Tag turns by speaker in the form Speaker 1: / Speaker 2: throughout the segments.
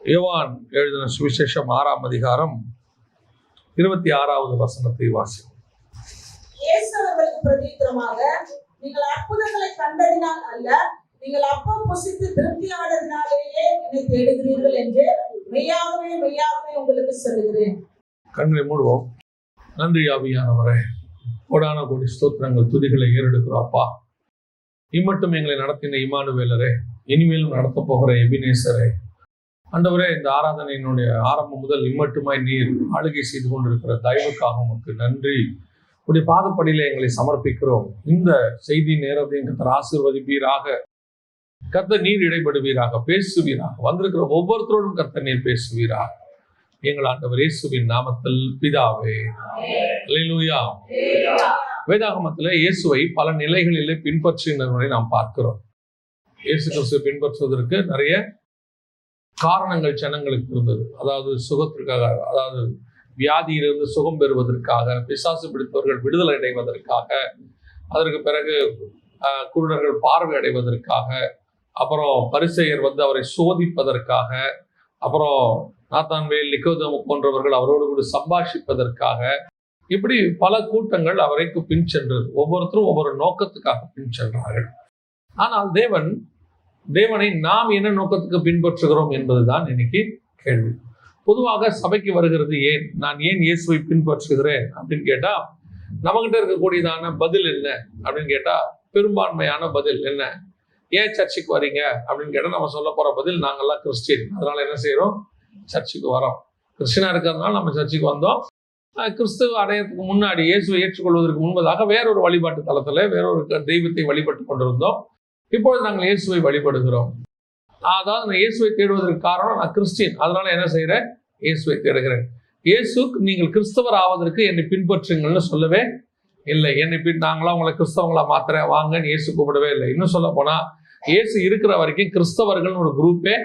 Speaker 1: யோவான் எழுதின சுவிசேஷம் 6ஆம் அதிகாரம் 26வது வசனத்தை வாசிக்கும்.
Speaker 2: இயேசு அவர்களுக்கு பிரதியுத்தரமாக, நீங்கள் அற்புதங்களை கண்டதினால் அல்ல, நீங்கள் அப்பம் புசித்து திருப்தியானதினாலேயே என்னை தேடுகிறீர்கள் என்று மெய்யாகவே மெய்யாகவே உங்களுக்கு சொல்லுகிறேன்.
Speaker 1: கண்களை மூடுவோம். நன்றி ஆவியானவரே, கோடான கோடி ஸ்தோத்திரங்கள் துதிகளை ஏறெடுக்கிறோம். அப்பா, இம்மட்டும் எங்களை நடத்தின இமானுவேலரே, இனிமேலும் நடத்த போகிற எபினேசரே, ஆண்டவரே, இந்த ஆராதனையினுடைய ஆரம்பம் முதல் இம்மட்டுமாய் நீர் ஆளுகை செய்து கொண்டிருக்கிற தயவுக்காக உமக்கு நன்றி. உடைய பாதப்படியில எங்களை சமர்ப்பிக்கிறோம். இந்த செய்தி நேரத்தையும் கர்த்தர் ஆசீர்வதிப்பீராக. கர்த்தர் நீர் இடைபடுவீராக, பேசுவீராக. வந்திருக்கிற ஒவ்வொருத்தரோடும் கர்த்தர் நீர் பேசுவீராக. எங்கள் ஆண்டவர் இயேசுவின் நாமத்தில் பிதாவே, அல்லேலூயா. வேதாகமத்தில் இயேசுவை பல நிலைகளிலே பின்பற்றினவரை நாம் பார்க்கிறோம். இயேசு கிறிஸ்துவை பின்பற்றுவதற்கு நிறைய காரணங்கள் ஜனங்களுக்கு இருந்தது. அதாவது சுகத்திற்காக, அதாவது வியாதியிலிருந்து சுகம் பெறுவதற்காக, பிசாசு பிடித்தவர்கள் விடுதலை அடைவதற்காக, அதற்கு பிறகு குருடர்கள் பார்வை அடைவதற்காக, அப்புறம் பரிசேயர் அவரை சோதிப்பதற்காக, அப்புறம் நாத்தான்வேல், நிக்கோதேமு போன்றவர்கள் அவரோடு கூட சம்பாஷிப்பதற்காக, இப்படி பல கூட்டங்கள் அவரைக்கு பின் சென்றது. ஒவ்வொருத்தரும் ஒவ்வொரு நோக்கத்துக்காக பின் சென்றார்கள். ஆனால் தேவனை நாம் என்ன நோக்கத்துக்கு பின்பற்றுகிறோம் என்பதுதான் இன்னைக்கு கேள்வி. பொதுவாக சபைக்கு வருகிறது ஏன், நான் ஏன் இயேசுவை பின்பற்றுகிறேன் அப்படின்னு கேட்டா, நம்மகிட்ட இருக்கக்கூடியதான பதில் என்ன அப்படின்னு கேட்டா, பெரும்பான்மையான பதில் என்ன, ஏன் சர்ச்சுக்கு வரீங்க அப்படின்னு கேட்டா, நம்ம சொல்ல போற பதில், நாங்கெல்லாம் கிறிஸ்டியன், அதனால என்ன செய்யறோம், சர்ச்சுக்கு வரோம். கிறிஸ்டியனா இருக்கிறதுனால நம்ம சர்ச்சுக்கு வந்தோம். கிறிஸ்துவ அடையறதுக்கு முன்னாடி, இயேசுவை ஏற்றுக்கொள்வதற்கு முன்பதாக வேறொரு வழிபாட்டு தளத்துல வேறொரு தெய்வத்தை வழிபட்டு கொண்டிருந்தோம். இப்பொழுது நாங்கள் இயேசுவை வழிபடுகிறோம். அதாவது நான் இயேசுவை தேடுவதற்கு காரணம், நான் கிறிஸ்டியன், அதனால என்ன செய்யறேன், இயேசுவை தேடுகிறேன். இயேசு நீங்கள் கிறிஸ்தவர் ஆவதற்கு என்னை பின்பற்றுங்கள்னு சொல்லவே இல்லை. நாங்களாம் உங்களை கிறிஸ்தவங்களா மாத்திர வாங்கன்னு இயேசு கூப்பிடவே இல்லை. இன்னும் சொல்ல போனா, இயேசு இருக்கிற வரைக்கும் கிறிஸ்தவர்கள் ஒரு குரூப்பே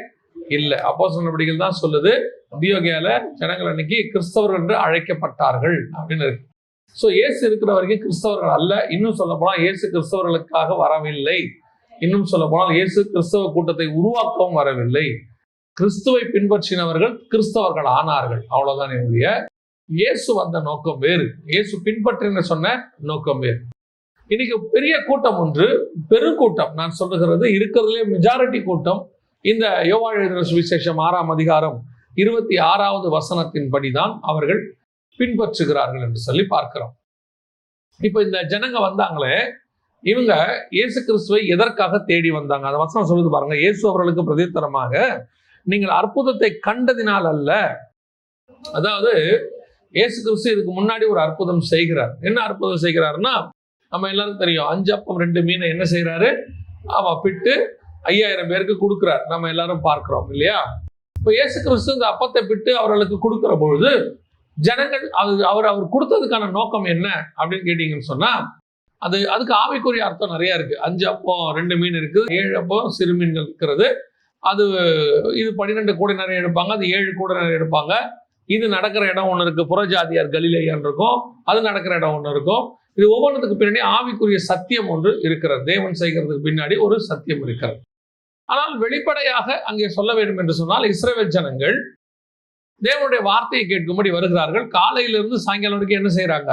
Speaker 1: இல்லை. அப்போஸ்தலர் நடவடிக்கைகள் தான் சொல்லுது, அந்தியோகியால ஜனங்கள் அன்னைக்கு கிறிஸ்தவர்கள் என்று அழைக்கப்பட்டார்கள் அப்படின்னு இருக்கு. ஸோ இயேசு இருக்கிற வரைக்கும் கிறிஸ்தவர்கள் அல்ல. இன்னும் சொல்ல போனா, இயேசு கிறிஸ்தவர்களுக்காக வரவில்லை. இன்னும் சொல்ல போனால், இயேசு கிறிஸ்தவ கூட்டத்தை உருவாக்கவும் வரவில்லை. கிறிஸ்துவை பின்பற்றினவர்கள் கிறிஸ்தவர்கள் ஆனார்கள், அவ்வளவுதான். என்னுடைய இயேசு வந்த நோக்கம் வேறு, இயேசு பின்பற்றின சொன்ன நோக்கம் வேறு. இன்னைக்கு பெரிய கூட்டம் ஒன்று, பெருங்கூட்டம், நான் சொல்லுகிறது இருக்கிறதுலே மெஜாரிட்டி கூட்டம், இந்த யோவான் எழுதின சுவிசேஷம் 6ஆம் அதிகாரம் 26வது வசனத்தின் படிதான் அவர்கள் பின்பற்றுகிறார்கள் என்று சொல்லி பார்க்கிறோம். இப்ப இந்த ஜனங்க வந்தாங்களே, இவங்க இயேசு கிறிஸ்துவை எதற்காக தேடி வந்தாங்க? அந்த வசனம் சொல்லுது பாருங்க. இயேசு அவர்களுக்கு பிரதியுத்தரமாக, நீங்கள் அற்புதத்தை கண்டதினால் அல்ல. அதாவது இயேசு கிறிஸ்து இதுக்கு முன்னாடி ஒரு அற்புதம் செய்கிறார். என்ன அற்புதம் செய்கிறாருன்னா, நம்ம எல்லாருக்கும் தெரியும், 5 அப்பம் 2 மீனை என்ன செய்யறாரு, பிட்டு 5000 பேருக்கு கொடுக்குறார். நம்ம எல்லாரும் பார்க்கிறோம் இல்லையா? இப்போ இயேசு கிறிஸ்து இந்த அப்பத்தை பிட்டு அவர்களுக்கு கொடுக்கிற பொழுது ஜனங்கள் அவர் கொடுத்ததுக்கான நோக்கம் என்ன அப்படின்னு கேட்டீங்கன்னு சொன்னா, அதுக்கு ஆவிக்குரிய அர்த்தம் நிறைய இருக்கு. 5 அப்பம் 2 மீன் இருக்குது, 7 அப்பம் சிறு மீன்கள் இருக்கிறது. இது 12 கூட நிறைய எடுப்பாங்க, அது 7 கூட நிறைய எடுப்பாங்க. இது நடக்கிற இடம் ஒன்று இருக்கு, புறஜாதியார் கலிலேயான் இருக்கும், அது நடக்கிற இடம் ஒன்று இருக்கும். இது ஒவ்வொன்றுக்கு பின்னாடி ஆவிக்குரிய சத்தியம் ஒன்று இருக்கிறது. தேவன் செய்கிறதுக்கு பின்னாடி ஒரு சத்தியம் இருக்கிறது. ஆனால் வெளிப்படையாக அங்கே சொல்ல வேண்டும் என்று சொன்னால், இஸ்ரவேல் ஜனங்கள் தேவனுடைய வார்த்தையை கேட்கும்படி வருகிறார்கள். காலையிலிருந்து சாயங்காலம் வரைக்கும் என்ன செய்யறாங்க,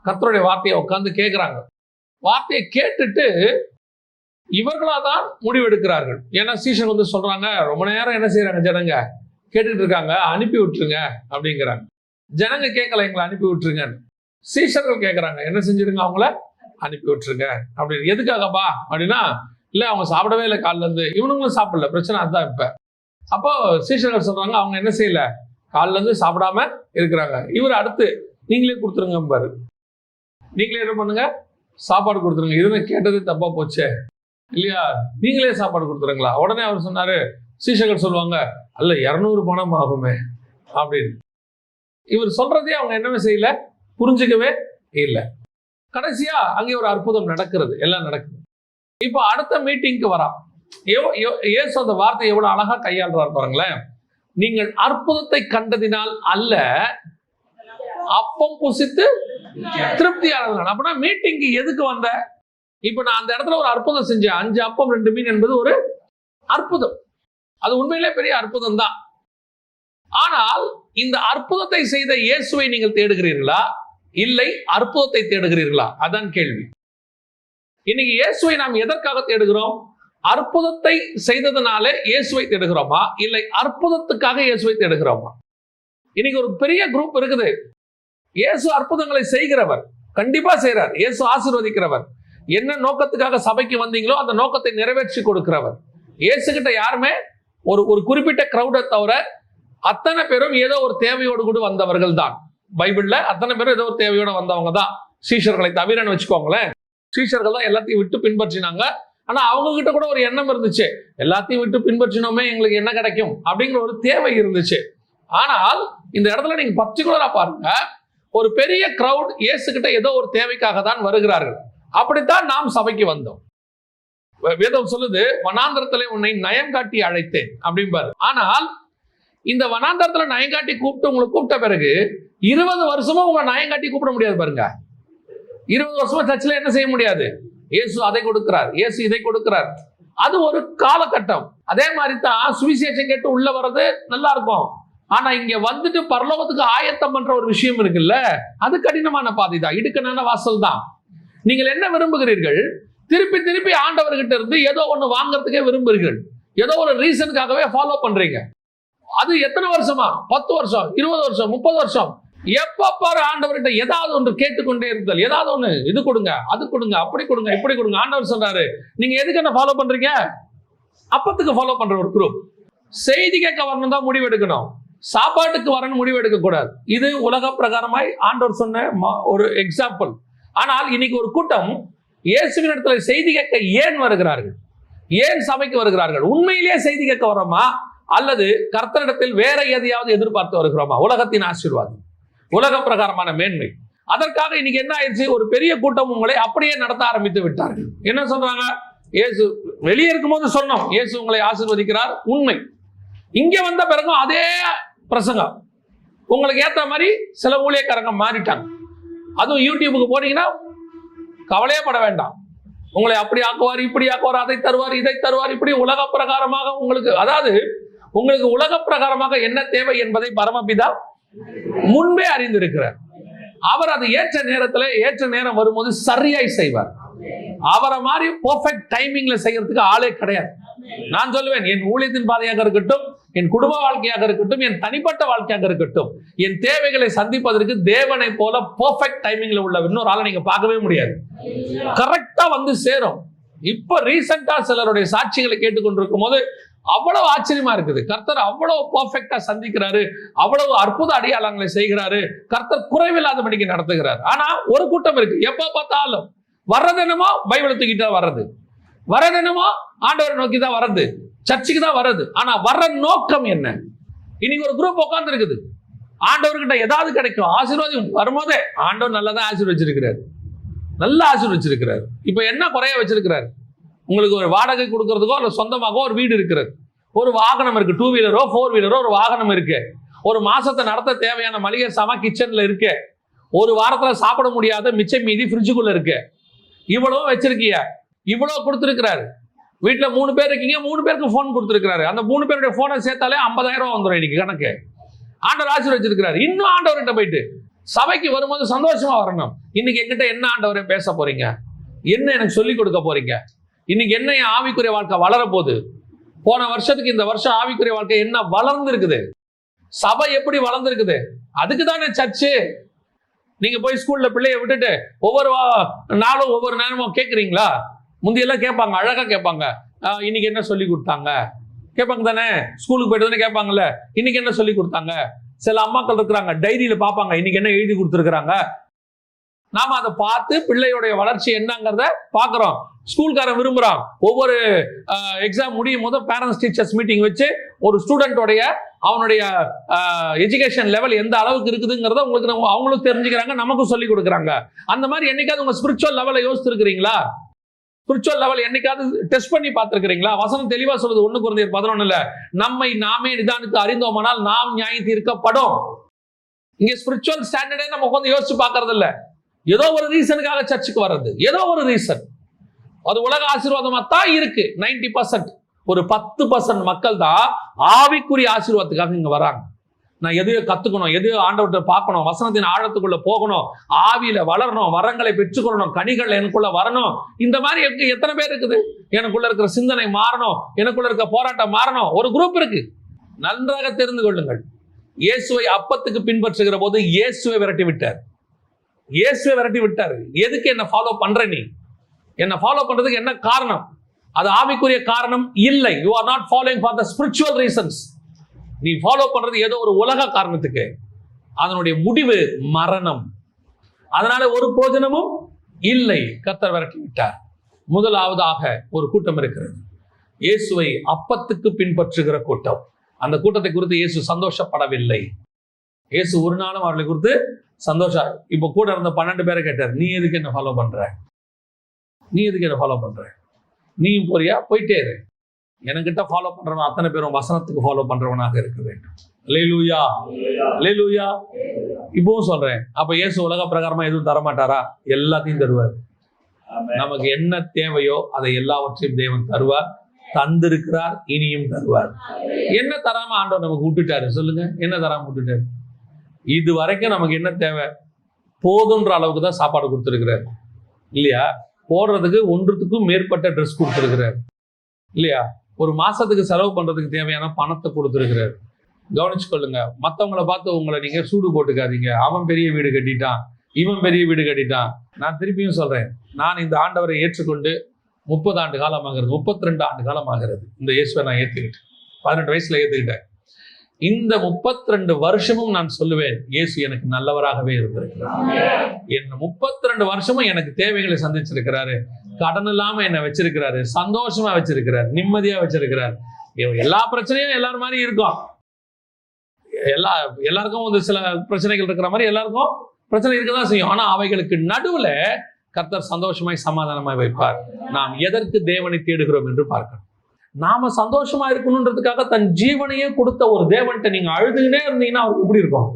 Speaker 1: கர்த்தருடைய வார்த்தையை உட்கார்ந்து கேட்கிறாங்க. வார்த்தையை கேட்டுட்டு இவர்களாதான் முடிவெடுக்கிறார்கள். ஏன்னா சீஷர் சொல்றாங்க, ரொம்ப நேரம் என்ன செய்யறாங்க, ஜனங்க கேட்டுட்டு இருக்காங்க, அனுப்பி விட்டுருங்க அப்படிங்கிறாங்க. ஜனங்க கேட்கல, எங்களை அனுப்பி விட்டுருங்க. சீஷர்கள் கேட்கறாங்க, என்ன செஞ்சிருங்க, அவங்கள அனுப்பி விட்டுருங்க அப்படின்னு. எதுக்காகப்பா அப்படின்னா, இல்ல அவங்க சாப்பிடவே இல்லை காலில இருந்து, இவனுங்களும் சாப்பிடல, பிரச்சனை அதுதான். இப்ப அப்போ சீஷர்கள் சொல்றாங்க, அவங்க என்ன செய்யல, காலில இருந்து சாப்பிடாம இருக்கிறாங்க. இவர் அடுத்து நீங்களே கொடுத்துருங்க பாரு, நீங்களே என்ன பண்ணுங்க, சாப்பாடு கொடுத்துருங்க. இதுன்னு கேட்டது தப்பா போச்சே இல்லையா, நீங்களே சாப்பாடு கொடுத்துருங்களா? உடனே அவர் சொன்னாரு, சீஷர்கள் சொல்லுவாங்க, அல்ல 200 பணம் ஆகுமே அப்படின்னு. இவர் சொல்றதே அவங்க என்னவே செய்யல, புரிஞ்சுக்கவே இல்லை. கடைசியா அங்கே ஒரு அற்புதம் நடக்கிறது, எல்லாம் நடக்குது. இப்போ அடுத்த மீட்டிங்க்கு வரா. இயேசு அந்த வார்த்தை எவ்வளவு அழகா கையாளுறாரு பாருங்களேன். நீங்கள் அற்புதத்தை கண்டதினால் அல்ல, அப்பம் புசித்து திருப்தியானதுனால. அப்படின்னா மீட்டிங்க்கு எதுக்கு வந்த? இப்ப நான் அந்த இடத்துல ஒரு அற்புதம் செஞ்சேன். 5 அப்பம் 2 மீன் என்பது ஒரு அற்புதம். அது உண்மையிலே பெரிய அற்புதம் தான். ஆனால் இந்த அற்புதத்தை செய்த இயேசுவை நீங்கள் தேடுகிறீர்களா, இல்லை அற்புதத்தை தேடுகிறீர்களா? அதான் கேள்வி. இன்னைக்கு இயேசுவை நாம் எதற்காக தேடுகிறோம்? அற்புதத்தை செய்ததுனாலே இயேசுவை தேடுகிறோமா, இல்லை அற்புதத்துக்காக இயேசுவை தேடுகிறோமா? இன்னைக்கு ஒரு பெரிய குரூப் இருக்குது. இயேசு அற்புதங்களை செய்கிறவர், கண்டிப்பா செய்றார். இயேசு ஆசீர்வதிக்கிறவர். என்ன நோக்கத்துக்காக சபைக்கு வந்தீங்களோ அந்த நோக்கத்தை நிறைவேற்றி கொடுக்கிறவர். இயேசு கிட்ட யாருமே ஒரு குறிப்பிட்ட கிரௌடை தவிர அத்தனை பேரும் ஏதோ ஒரு தேவையோடு கூட வந்தவர்கள் தான். பைபிள்ல அத்தனை பேரும் ஏதோ ஒரு தேவையோட வந்தவங்க தான். சீஷர்களை தவிரன்னு வச்சுக்கோங்களேன். சீஷர்கள் தான் எல்லாத்தையும் விட்டு பின்பற்றினாங்க. ஆனா அவங்க கிட்ட கூட ஒரு எண்ணம் இருந்துச்சு, எல்லாத்தையும் விட்டு பின்பற்றினோமே எங்களுக்கு என்ன கிடைக்கும் அப்படிங்கிற ஒரு தேவை இருந்துச்சு. ஆனால் இந்த இடத்துல நீங்க பர்டிகுலரா பாருங்க, ஒரு பெரிய கிரவுட் இயேசு கிட்ட ஏதோ ஒரு தேவைக்காக தான் வருகிறார்கள். அப்படித்தான் நாம் சபைக்கு வந்தோம். வேதம் சொல்லுது, வனாந்தரத்திலே உன்னை நயம் காட்டி அழைத்தேன் அப்படிம்பாரு. ஆனால் இந்த வனாந்தரத்துல நயங்காட்டி கூப்பிட்ட பிறகு 20 வருஷமா உங்களை நயங்காட்டி கூப்பிட முடியாது பாருங்க. 20 வருஷமா சர்ச்சில் என்ன செய்ய முடியாது? இயேசு அதை கொடுக்கிறார், இயேசு இதை கொடுக்கிறார். அது ஒரு காலகட்டம். அதே மாதிரி தான் சுவிசேஷம் கேட்டு உள்ள வர்றது நல்லா இருக்கும். ஆனா இங்க வந்துட்டு பரலோகத்துக்கு ஆயத்தம் பண்ற ஒரு விஷயம் இருக்குல்ல, அது கடினமான பாதை தான், இடுக்கனான வாசல் தான். நீங்கள் என்ன விரும்புகிறீர்கள்? திருப்பி திருப்பி ஆண்டவர்கிட்ட இருந்து ஏதோ ஒண்ணு வாங்கறதுக்கே விரும்புகிறீர்கள். ஏதோ ஒரு ரீசனுக்காகவே ஃபாலோ பண்றீங்க. அது எத்தனை வருஷமா? 10 வருஷம், 20 வருஷம், 30 வருஷம். எப்ப பாரு ஆண்டவர்கிட்ட ஏதாவது ஒன்று கேட்டுக்கொண்டே இருந்தல். ஏதாவது ஒண்ணு, இது கொடுங்க, அது கொடுங்க, அப்படி கொடுங்க, இப்படி கொடுங்க. ஆண்டவர் சொல்றாரு, நீங்க எதுக்கு என்ன ஃபாலோ பண்றீங்க? அப்பத்துக்கு ஃபாலோ பண்ற ஒரு குரூப். செய்தி கேட்க வரணும் தான் முடிவு எடுக்கணும், சாப்பாட்டுக்கு வரணும் முடிவு எடுக்க கூடாது. இது உலக பிரகாரமாய் ஆண்டவர் சொன்ன ஒரு எக்ஸாம்பிள். ஆனால் இன்னைக்கு ஒரு கூட்டம் இயேசுவின் இடத்துல செய்தி கேட்க ஏன் வருகிறார்கள்? ஏன் சபைக்கு வருகிறார்கள்? உண்மையிலேயே செய்தி கேட்க வரோமா, அல்லது கர்த்தரிடத்தில் வேற எதையாவது எதிர்பார்த்து வருகிறோமா? உலகத்தின் ஆசீர்வாதம், உலக பிரகாரமான மேன்மை. அதற்காக இன்னைக்கு என்ன ஆயிடுச்சு? ஒரு பெரிய கூட்டம் உங்களை அப்படியே நடத்த ஆரம்பித்து விட்டார்கள். என்ன சொல்றாங்க? இயேசு வெளியே இருக்கும்போது சொன்னோம், இயேசு உங்களை ஆசீர்வதிக்கிறார், உண்மை. இங்க வந்த பிறகும் அதே பிரசங்கம். உங்களுக்கு ஏற்ற மாதிரி சில ஊழியக்காரங்க மாறிட்டாங்க. அதுவும் யூடியூபுக்கு போனீங்கன்னா கவலையே பட வேண்டாம். உங்களை அப்படி ஆக்குவார், இப்படி ஆக்குவார், அதை தருவார், இதை தருவார், இப்படி உலக பிரகாரமாக உங்களுக்கு, அதாவது உங்களுக்கு உலக பிரகாரமாக என்ன தேவை என்பதை பரமபிதா முன்பே அறிந்திருக்கிறார். அவர் அது ஏற்ற நேரத்தில், ஏற்ற நேரம் வரும்போது சரியாய் செய்வார். அவரை மாதிரி பெர்ஃபெக்ட் டைமிங்ல செய்யறதுக்கு ஆளே கிடையாது. நான் சொல்லுவேன், என் ஊழியத்தின் பாதையாக இருக்கட்டும், என் குடும்ப வாழ்க்கையாக இருக்கட்டும், என் தனிப்பட்ட வாழ்க்கையாக இருக்கட்டும், என் தேவைகளை சந்திப்பதற்கு தேவனை போல பெர்ஃபெக்ட் டைமிங்ல உள்ள இன்னொரு ஆளை நீங்க பார்க்கவே முடியாது. கரெக்டா வந்து சேரும். இப்ப ரீசெண்டா சிலருடைய சாட்சிகளை கேட்டுக்கொண்டிருக்கும் போது அவ்வளவு ஆச்சரியமா இருக்குது. கர்த்தர் அவ்வளவு பெர்ஃபெக்டா சந்திக்கிறாரு, அவ்வளவு அற்புத அடையாளங்களை செய்கிறாரு. கர்த்தர் குறைவில்லாதபடிக்கு நடத்துகிறார். ஆனா ஒரு கூட்டம் இருக்கு, எப்ப பார்த்தாலும் வர்றது என்னமோ பைபிளை தூக்கிட்டு வர்றது, வர்றது என்னமோ ஆண்டவரை நோக்கி தான் வர்றது, சர்ச்சுக்கு தான் வர்றது. ஆனா வர்ற நோக்கம் என்ன? இன்னைக்கு ஒரு குரூப் உட்கார்ந்து இருக்குது, ஆண்டவர்கிட்ட ஏதாவது கிடைக்கும், ஆசீர்வாதம் வரும்போதே ஆண்டவர் நல்லா தான் ஆசீர்வச்சிருக்கிறார், நல்லா ஆசீர்வச்சிருக்கிறார். இப்ப என்ன குறைய வச்சிருக்கிறார்? உங்களுக்கு ஒரு வாடகை கொடுக்கறதுக்கோ அல்ல சொந்தமாக ஒரு வீடு இருக்கிறது, ஒரு வாகனம் இருக்கு, 2 வீலரோ 4 வீலரோ ஒரு வாகனம் இருக்கு, ஒரு மாசத்தை நடத்த தேவையான மளிகை சாமான் கிச்சன்ல இருக்கு, ஒரு வாரத்துல சாப்பிட முடியாத மிச்சம் மீதி ஃப்ரிட்ஜுக்குள்ள இருக்கு. இவ்வளவு வச்சிருக்கீங்க, இவ்வளவு கொடுத்துருக்கிறாரு. வீட்டுல 3 பேர் இருக்கீங்க, 3 பேருக்கு போன் கொடுத்துருக்கிறாரு. அந்த 3 பேருடைய போனை சேர்த்தாலே 50,000 வந்துடும் இன்னைக்கு கணக்கு. ஆண்டவர் ஆசீர்வச்சிருக்கிறாரு. இன்னும் ஆண்டவர்கிட்ட போயிட்டு சபைக்கு வரும்போது சந்தோஷமா வரணும். இன்னைக்கு என்கிட்ட என்ன ஆண்டவரே பேச போறீங்க, என்ன எனக்கு சொல்லிக் கொடுக்க போறீங்க, இன்னைக்கு என்ன என் ஆவிக்குரிய வாழ்க்கை வளர போகுது, போன வருஷத்துக்கு இந்த வருஷம் ஆவிக்குரிய வாழ்க்கை என்ன வளர்ந்து இருக்குது, சபை எப்படி வளர்ந்து இருக்குது, அதுக்கு தானே சர்ச்சு. நீங்க போய் ஸ்கூல்ல பிள்ளைய விட்டுட்டு ஒவ்வொரு நாளும் ஒவ்வொரு நேரமும் கேட்குறீங்களா? முந்தியெல்லாம் கேட்பாங்க, அழகா கேட்பாங்க, இன்னைக்கு என்ன சொல்லி கொடுத்தாங்க கேட்பாங்க தானே. ஸ்கூலுக்கு போயிட்டு தானே கேட்பாங்கல்ல, இன்னைக்கு என்ன சொல்லி கொடுத்தாங்க. சில அம்மாக்கள் இருக்கிறாங்க, டைரியில பார்ப்பாங்க இன்னைக்கு என்ன எழுதி கொடுத்துருக்காங்க. நாம அதை பார்த்து பிள்ளையுடைய வளர்ச்சி என்னங்கிறத பார்க்குறோம். ஸ்கூல்காரன் விரும்புகிறான், ஒவ்வொரு எக்ஸாம் முடியும் போது பேரண்ட்ஸ் டீச்சர்ஸ் மீட்டிங் வச்சு ஒரு ஸ்டூடெண்டோடைய அவனுடைய எஜுகேஷன் லெவல் எந்த அளவுக்கு இருக்குதுங்கிறத உங்களுக்கு அவங்களும் தெரிஞ்சுக்கிறாங்க, நமக்கும் சொல்லி கொடுக்குறாங்க. அந்த மாதிரி என்னைக்காவது உங்க ஸ்பிரிச்சுவல் லெவலை யோசிச்சிருக்கிறீங்களா? ஸ்பிரிச்சுவல் லெவல் என்னைக்காவது டெஸ்ட் பண்ணி பார்த்துருக்கிறீங்களா? வசனம் தெளிவா சொல்லுது 1 Corinthians 11 நம்மை நாமே நிதானித்து அறிந்தோமானால் நாம் நியாயம் தீர்க்கப்படும். இங்க ஸ்பிரிச்சுவல் ஸ்டாண்டர்டே நம்ம உட்காந்து யோசிச்சு பார்க்கறது இல்ல. ஏதோ ஒரு ரீசனுக்காக சர்ச்சுக்கு வர்றது, ஏதோ ஒரு ரீசன். அது உலக ஆசீர்வாதமா தான் இருக்கு 90%. ஒரு 10% மக்கள் தான் ஆவிக்குரிய ஆசீர்வாதத்துக்காக இங்க வராங்க. நான் எதையோ கத்துக்கணும், எதையோ ஆண்டவர்கிட்ட பார்க்கணும், வசனத்தின் ஆழத்துக்குள்ள போகணும், ஆவியில வளரணும், வரங்களை பெற்றுக்கொள்ளணும், கனிகள் எனக்குள்ள வரணும். இந்த மாதிரி எத்தனை பேர் இருக்குது? எனக்குள்ள இருக்கிற சிந்தனை மாறணும், எனக்குள்ள இருக்கிற போராட்டம் மாறணும். ஒரு குரூப் இருக்கு. நன்றாக தெரிந்து கொள்ளுங்கள். இயேசுவை அப்பத்துக்கு பின்பற்றுகிற போது இயேசுவை விரட்டி விட்டார். இயேசுவை விரட்டி விட்டார். எதுக்கு என்ன ஃபாலோ பண்ற? நீ என்ன ஃபாலோ பண்றதுக்கு என்ன காரணம்? அது ஆவிக்குரிய காரணம் இல்லை. You are not following for the spiritual reasons. நீ ஃபாலோ பண்றது ஏதோ ஒரு உலக காரணத்துக்கு. அதனுடைய முடிவு மரணம். அதனால ஒரு பிரயோஜனமும் இல்லை. கர்த்தர் விரட்டி விட்டார். முதலாவதாக ஒரு கூட்டம் இருக்கிறது, இயேசுவை அப்பத்துக்கு பின்பற்றுகிற கூட்டம். அந்த கூட்டத்தை குறித்து இயேசு சந்தோஷப்படவில்லை. இயேசு ஒரு நாளும் அவர்களை குறித்து சந்தோஷம். இப்போ கூட இருந்த 12 பேரை கேட்டார், நீ எதுக்கு என்ன ஃபாலோ பண்ற? நீ எதுக்கு என்ன ஃபாலோ பண்ற? நீயும் போறியா? போயிட்டே இரு. என்கிட்ட ஃபாலோ பண்றவன் அத்தனை பேரும் வசனத்துக்கு ஃபாலோ பண்றவனாக இருக்க வேண்டும். அல்லேலூயா, அல்லேலூயா. இப்பவும் சொல்றேன், அப்ப இயேசு உலக பிரகாரமா எதுவும் தரமாட்டாரா? எல்லாத்தையும் தருவார். நமக்கு என்ன தேவையோ அதை எல்லாவற்றையும் தேவன் தருவார், தந்திருக்கிறார், இனியும் தருவார். என்ன தராம ஆண்டவர் நமக்கு விட்டுட்டாரு? சொல்லுங்க, என்ன தராம விட்டுட்டாரு? இது வரைக்கும் நமக்கு என்ன தேவை? போதுன்ற அளவுக்கு தான் சாப்பாடு கொடுத்துருக்கிறார் இல்லையா? போடுறதுக்கு ஒன்றுத்துக்கும் மேற்பட்ட ட்ரெஸ் கொடுத்துருக்கிறார் இல்லையா? ஒரு மாசத்துக்கு செலவு பண்றதுக்கு தேவையான பணத்தை கொடுத்துருக்கிறார். கவனிச்சு கொள்ளுங்க. மற்றவங்களை பார்த்து உங்களை நீங்க சூடு போட்டுக்காதீங்க. அவன் பெரிய வீடு கட்டிட்டான், இவன் பெரிய வீடு கட்டிட்டான். நான் திருப்பியும் சொல்றேன், நான் இந்த ஆண்டவரை ஏற்றுக்கொண்டு 30 ஆண்டு காலமாகிறது, 32 ஆண்டு காலமாகிறது. இந்த இயேசுவை நான் ஏற்றுக்கிட்டேன். 18 வயசுல ஏற்றுக்கிட்டேன். இந்த 32 வருஷமும் நான் சொல்லுவேன், இயேசு எனக்கு நல்லவராகவே இருந்திருக்கிறார். என்ன 32 வருஷமும் எனக்கு தேவைகளை சந்திச்சிருக்கிறாரு. கடன் இல்லாம என்னை வச்சிருக்கிறாரு, சந்தோஷமா வச்சிருக்கிறார், நிம்மதியா வச்சிருக்கிறார். எல்லா பிரச்சனையும் எல்லாரும் மாதிரி இருக்கும். எல்லாருக்கும் வந்து சில பிரச்சனைகள் இருக்கிற மாதிரி எல்லாருக்கும் பிரச்சனை இருக்கதான் செய்யும். ஆனா அவைகளுக்கு நடுவுல கர்த்தர் சந்தோஷமாய் சமாதானமாய் வைப்பார். நாம் எதற்கு தேவனை தேடுகிறோம் என்று பார்க்கணும். நாம சந்தோஷமா இருக்கணும்ன்றதுக்காக தன் ஜீவனையே கொடுத்த ஒரு தேவன்கிட்ட நீங்க அழுதுகிட்டே இருந்தீங்கன்னா அவருக்கு எப்படி இருக்கும்?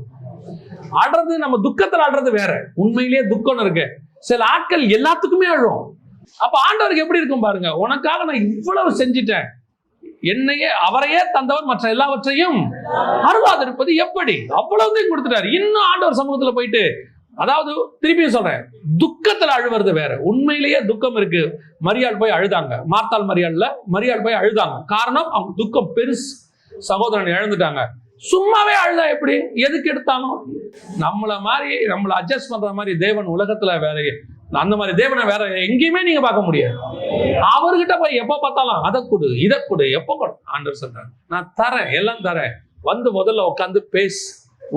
Speaker 1: அழுறது, நம்ம துக்கத்துல அழுறது வேற. உண்மையிலேயே துக்கம் இருக்கு. சில ஆட்கள் எல்லாத்துக்குமே அழும். அப்ப ஆண்டவருக்கு எப்படி இருக்கும் பாருங்க. உனக்காக நான் இவ்வளவு செஞ்சிட்டேன், என்னையே அவரையே தந்தவர் மற்ற எல்லாவற்றையும் அருளாதிருப்பது எப்படி? அவ்வளவுதையும் கொடுத்துட்டாரு. இன்னும் ஆண்டவர் சமூகத்துல போயிட்டு, அதாவது திருப்பியும் சொல்றேன், துக்கத்துல அழுவது வேற. உண்மையிலேயே துக்கம் இருக்கு. மரியாள் போய் அழுதாங்க. மார்த்தாள் மரியாள் போய் அழுதாங்க. காரணம், அவங்க துக்கம் பெருசு. சகோதரன் இழந்துட்டாங்க. சும்மாவே அழுதா எப்படி? எதுக்கு எடுத்தாலும் நம்மளை அட்ஜஸ்ட் பண்ற மாதிரி தேவன் உலகத்துல வேற, அந்த மாதிரி தேவனை வேற எங்கேயுமே நீங்க பார்க்க முடியாது. அவர்கிட்ட போய் எப்ப பார்த்தாலும் அதை கொடு, இதை கொடு, எப்ப கொடு. ஆண்டவர் சொல்றாரு, நான் தரேன், எல்லாம் தரேன். வந்து முதல்ல உட்காந்து பேசு,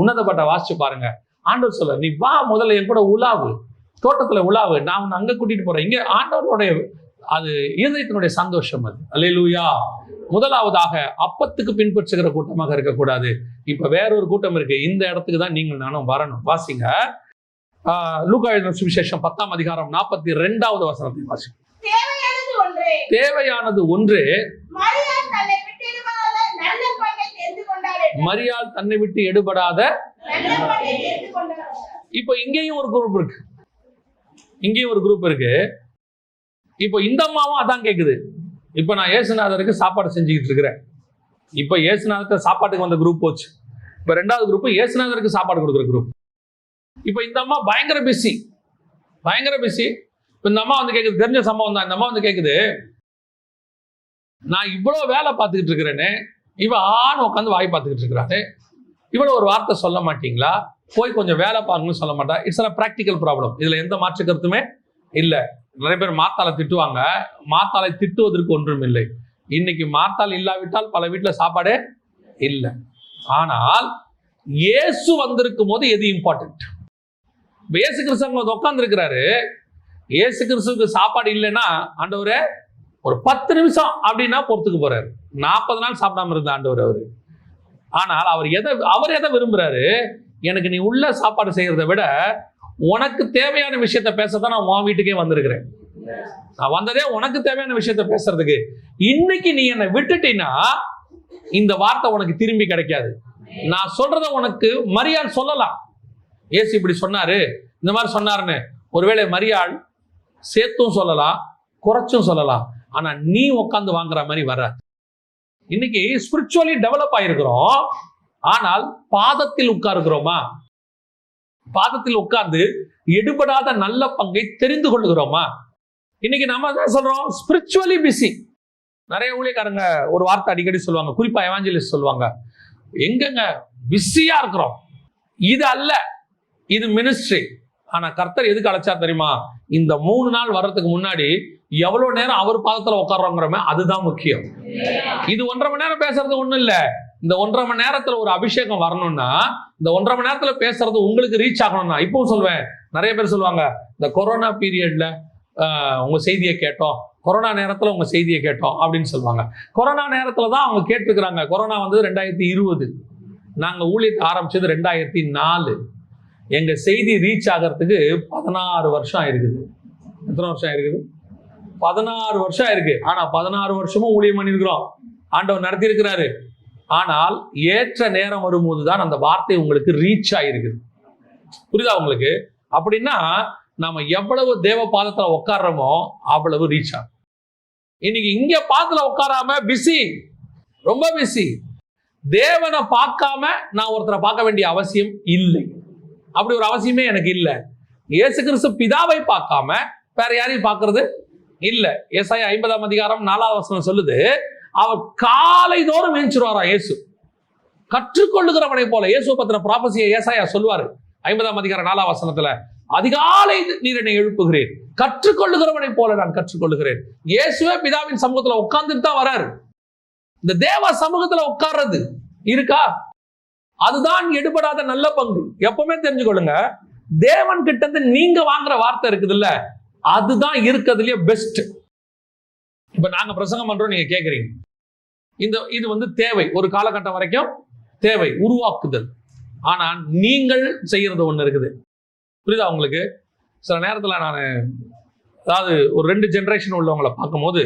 Speaker 1: உன்னதப்பட்ட வாசிச்சு பாருங்க. ஆண்டவர் சொல்ல, நீ வா, முதல்ல என் கூட உலாவு, தோட்டத்துல உலாவு, நான் உன்னை அங்க கூட்டிட்டு போறேன். இங்க ஆண்டவருடைய அது இருதயத்தினுடைய சந்தோஷம் அது. அல்லேலூயா. முதலாவதாக அப்பத்துக்கு பின்பற்றுகிற கூட்டமாக இருக்கக்கூடாது. இப்ப வேறொரு கூட்டம் இருக்கு. இந்த இடத்துக்கு தான் நீங்கள் நானும் வரணும். வாசிங்க, லூக்கா எழுதின சுவிசேஷம் 10ஆம் அதிகாரம் 42வது வசனத்தை வாசிங்க. தேவையானது ஒன்று, மரியாள் தன்னை விட்டு எடுபடாத. இப்ப இங்கேயும் ஒரு குரூப் இருக்கு, இங்கேயும் ஒரு குரூப் இருக்கு. இப்போ இந்த அம்மாவும் அதான் கேக்குது. இப்ப நான் இயேசுநாதருக்கு சாப்பாடு செஞ்சுக்கிட்டு இருக்கிறேன். இப்ப இயேசுநாதருக்கு சாப்பாட்டுக்கு வந்த குரூப் போச்சு. இப்ப 2வது குரூப் இயேசுநாதருக்கு சாப்பாடு கொடுக்குற குரூப். இப்ப இந்த அம்மா பயங்கர பிஸி. இந்த அம்மா வந்து கேக்குது, தெரிஞ்ச சம்பவம் தான். இந்த அம்மா வந்து கேக்குது, நான் இவ்வளவு வேலை பார்த்துக்கிட்டு இருக்கிறேன்னு இவ ஆண் உட்காந்து வாய் பார்த்துக்கிட்டு இருக்கிறாரு. இவ்வளவு ஒரு வார்த்தை சொல்ல மாட்டீங்களா? போய் கொஞ்சம் வேலை பாருங்கன்னு சொல்ல மாட்டா? It's a practical problem. இதுல எந்த மாற்று கருத்துமே இல்லை. நிறைய பேர் மார்த்தாளை திட்டுவாங்க. மார்த்தாளை திட்டுவதற்கு ஒன்றும் இல்லை. இன்னைக்கு மார்த்தாள் இல்லாவிட்டால் பல வீட்டுல சாப்பாடே இல்லை. ஆனால் இயேசு வந்திருக்கும் போது எது இம்பார்ட்டன்ட்? இயேசு கிறிஸ்து உட்கார்ந்து இருக்கிறாரு. இயேசு கிறிஸ்துவுக்கு சாப்பாடு இல்லைன்னா ஆண்டவரே ஒரு 10 நிமிஷம் அப்படின்னா பொறுத்துக்கு போறாரு. 40 நாள் சாப்பிடாம இருந்த ஆண்டவர் அவரு. ஆனால் அவர் எதை விரும்புறாரு? எனக்கு நீ உள்ள சாப்பாடு செய்யறதை விட உனக்கு தேவையான விஷயத்த பேசத்தான் நான் உன் வீட்டுக்கே வந்திருக்கிறேன். நான் வந்ததே உனக்கு தேவையான விஷயத்த பேசுறதுக்கு. இன்னைக்கு நீ என்னை விட்டுட்டீன்னா இந்த வார்த்தை உனக்கு திரும்பி கிடைக்காது. நான் சொல்றத உனக்கு மரியாள் சொல்லலாம். ஏசு இப்படி சொன்னாரு, இந்த மாதிரி சொன்னாருன்னு ஒருவேளை மரியாள் சேர்த்தும் சொல்லலாம், குறைச்சும் சொல்லலாம். ஆனா நீ உட்காந்து வாங்குற மாதிரி வராது. இன்னைக்கு ஸ்பிரிச்சுவலி டெவலப் ஆயிருக்கிறோம். ஆனால் பாதத்தில் உட்காருகிறோமா? பாதத்தில் உட்கார்ந்து எடுபடாத நல்ல பங்கை தெரிந்து கொள்ளுகிறோமா? இன்னைக்கு நம்ம என்ன சொல்றோம்? Spiritually busy. நிறைய ஊழியக்காரங்க ஒரு வார்த்தை அடிக்கடி சொல்லுவாங்க, குறிப்பா எவாஞ்சலிஸ்ட் சொல்லுவாங்க, எங்கங்க பிஸியா இருக்கிறோம். இது அல்ல, இது மினிஸ்ட்ரி. ஆனா கர்த்தர் எதுக்கு அழைச்சா தெரியுமா? இந்த 3 நாள் வர்றதுக்கு முன்னாடி எவ்வளவு நேரம் அவர் பாதத்துல உட்கார்றோங்கிறோமே அதுதான் முக்கியம். இது 1.5 மணி நேரம் பேசுறது ஒண்ணும் இல்ல. இந்த 1.5 மணி நேரத்துல ஒரு அபிஷேகம் வரணும்னா, இந்த 1.5 மணி நேரத்துல பேசுறது உங்களுக்கு ரீச் ஆகணும்னா, இப்பவும் சொல்வேன், நிறைய பேர் சொல்லுவாங்க, இந்த கொரோனா பீரியட்ல உங்க செய்தியை கேட்டோம், கொரோனா நேரத்துல உங்க செய்தியை கேட்டோம் அப்படின்னு சொல்லுவாங்க. கொரோனா நேரத்துல தான் அவங்க கேட்டுக்கிறாங்க. கொரோனா வந்து 2020, நாங்க ஊழியத்தை ஆரம்பிச்சது 2004. எங்க செய்தி ரீச் ஆகிறதுக்கு 16 வருஷம் ஆயிருக்குது. எத்தனை வருஷம் ஆயிருக்குது? 16 வருஷம் ஆயிருக்கு. ஆனா 16 வருஷமும் ஊழியம் பண்ணிருக்கிறோம், ஆண்டவர் நடத்தி இருக்கிறாரு. ஆனால் ஏற்ற நேரம் வரும்போதுதான் அந்த வார்த்தை உங்களுக்கு ரீச் ஆயிருக்குது. புரியுதா உங்களுக்கு? அப்படின்னா நாம எவ்வளவு தேவ பாதத்துல உட்கார்றோமோ அவ்வளவு ரீச் ஆகும். இன்னைக்கு இங்க பாதத்துல உட்காராம பிஸி, ரொம்ப பிஸி. தேவனை பார்க்காம நான் ஒருத்தரை பார்க்க வேண்டிய அவசியம் இல்லை. அப்படி ஒரு அவசியமே எனக்கு இல்லை. இயேசு கிறிஸ்து பிதாவை பார்க்காம வேற யாரையும் பார்க்கறது இல்லை. ஏசாயா 50ஆம் அதிகாரம் 4வது வசனம் சொல்லுது, அவர் காலை தோறும் மேய்ச்சிருவாராம் இயேசு, கற்றுக்கொள்ளுகிறவனை போல. இயேசு பத்தின ப்ராபசியை ஏசாயா சொல்லுவாரு 50ஆம் அதிகாரம் 4வது வசனத்துல, அதிகாலை நீர் என்னை எழுப்புகிறேன், கற்றுக்கொள்ளுகிறவனை போல நான் கற்றுக்கொள்ளுகிறேன். இயேசுவே பிதாவின் சமூகத்துல உட்கார்ந்துட்டு தான் வராரு. இந்த தேவ சமூகத்துல உட்கார்றது இருக்கா? அதுதான் எடுபடாத நல்ல பங்கு. எப்பவுமே தெரிஞ்சுக்கொள்ளுங்க, தேவன் கிட்ட இருந்து நீங்க வாங்குற வார்த்தை இருக்குது இல்ல, அதுதான் இருக்கிறதுலயே பெஸ்ட். இப்ப நாங்க பிரசங்கம் பண்றோம், நீங்க கேக்குறீங்க, இது வந்து தேவை, ஒரு காலகட்டம் வரைக்கும் தேவை, உருவாக்குதல். ஆனா நீங்கள் செய்யறது ஒண்ணு இருக்குது. புரியுதா உங்களுக்கு? சில நேரத்துல நான் அதாவது ஒரு 2 ஜெனரேஷன் உள்ளவங்களை பார்க்கும்போது,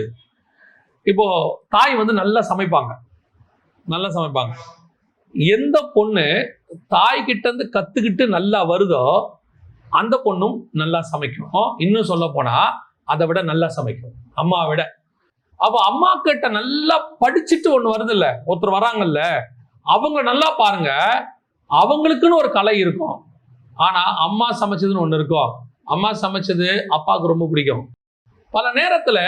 Speaker 1: இப்போ தாய் வந்து நல்லா சமைப்பாங்க. எந்த பொண்ணு தாய் கிட்ட இருந்து கத்துக்கிட்டு நல்லா வருதோ அந்த பொண்ணும் நல்லா சமைக்கும். இன்னும் சொல்ல போனா அதை விட நல்லா சமைக்கும் அம்மா விட. அப்ப அம்மா கிட்ட நல்லா படிச்சுட்டு ஒண்ணு வருது இல்ல, ஒருத்தர் வராங்கல்ல, அவங்க நல்லா பாருங்க, அவங்களுக்குன்னு ஒரு கலை இருக்கும். ஆனா அம்மா சமைச்சதுன்னு ஒண்ணு இருக்கும். அம்மா சமைச்சது அப்பாவுக்கு ரொம்ப பிடிக்கும். பல நேரத்துல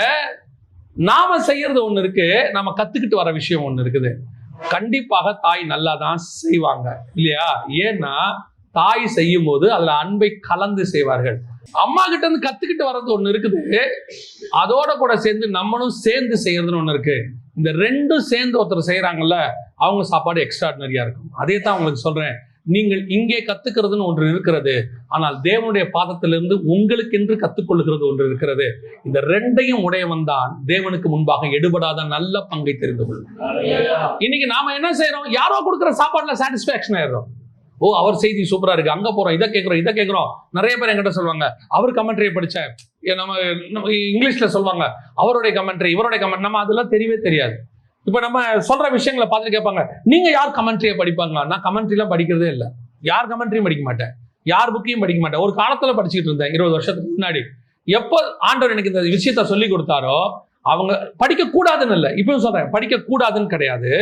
Speaker 1: நாம செய்யறது ஒண்ணு இருக்கு, நாம கத்துக்கிட்டு வர விஷயம் ஒண்ணு இருக்குது. கண்டிப்பாக தாய் நல்லா தான் செய்வாங்க இல்லையா? ஏன்னா தாய் செய்யும் போது அதுல அன்பை கலந்து செய்வார்கள். அம்மா கிட்ட இருந்து கத்துக்கிட்டு வர்றது ஒண்ணு இருக்குது, அதோட கூட சேர்ந்து நம்மளும் சேர்ந்து செய்யறதுன்னு ஒண்ணு இருக்கு. இந்த 2ம் சேர்ந்து ஒருத்தர் செய்யறாங்கல்ல, அவங்க சாப்பாடு எக்ஸ்ட்ராடினரியா இருக்கும். அதே தான் உங்களுக்கு சொல்றேன், நீங்கள் இங்கே கத்துக்கிறதுன்னு ஒன்று இருக்கிறது, ஆனால் தேவனுடைய பாதத்திலிருந்து உங்களுக்கு என்று கத்துக்கொள்ளுகிறது ஒன்று இருக்கிறது. இந்த 2ஐயும் உடையவன் தான் தேவனுக்கு முன்பாக எடுபடாத நல்ல பங்கை தெரிந்து கொள்ளும். இன்னைக்கு நாம என்ன செய்யறோம்? யாரோ கொடுக்குற சாப்பாடுல சாட்டிஸ்பாக்சன் ஆயிடுறோம். ஓ, அவர் செய்தி சூப்பரா இருக்கு, அங்க போறோம், இதை கேட்கிறோம். நிறைய பேர் என்கிட்ட சொல்லுவாங்க, அவர் கமெண்ட்ரியை படிச்சேன், நம்ம இங்கிலீஷ்ல சொல்லுவாங்க, அவருடைய கமெண்ட்ரி, இவருடைய கமெண்ட், நம்ம அதெல்லாம் தெரியவே தெரியாது. இப்ப நம்ம சொல்ற விஷயங்களை பார்த்துட்டு கேட்பாங்க, நீங்க யார் கமெண்ட்ரியை படிப்பாங்க? நான் கமெண்ட்ரி எல்லாம் படிக்கிறதே இல்லை, யார் கமெண்ட்ரியும் படிக்க மாட்டேன், யார் புக்கையும் படிக்க மாட்டேன். ஒரு காலத்துல படிச்சுட்டு இருந்தேன் 20 வருஷத்துக்கு முன்னாடி. எப்போ ஆண்டவர் எனக்கு இந்த விஷயத்த சொல்லி கொடுத்தாரோ, அவங்க படிக்க கூடாதுன்னு இல்லை, இப்பவும் சொல்றேன், படிக்க கூடாதுன்னு கிடையாது,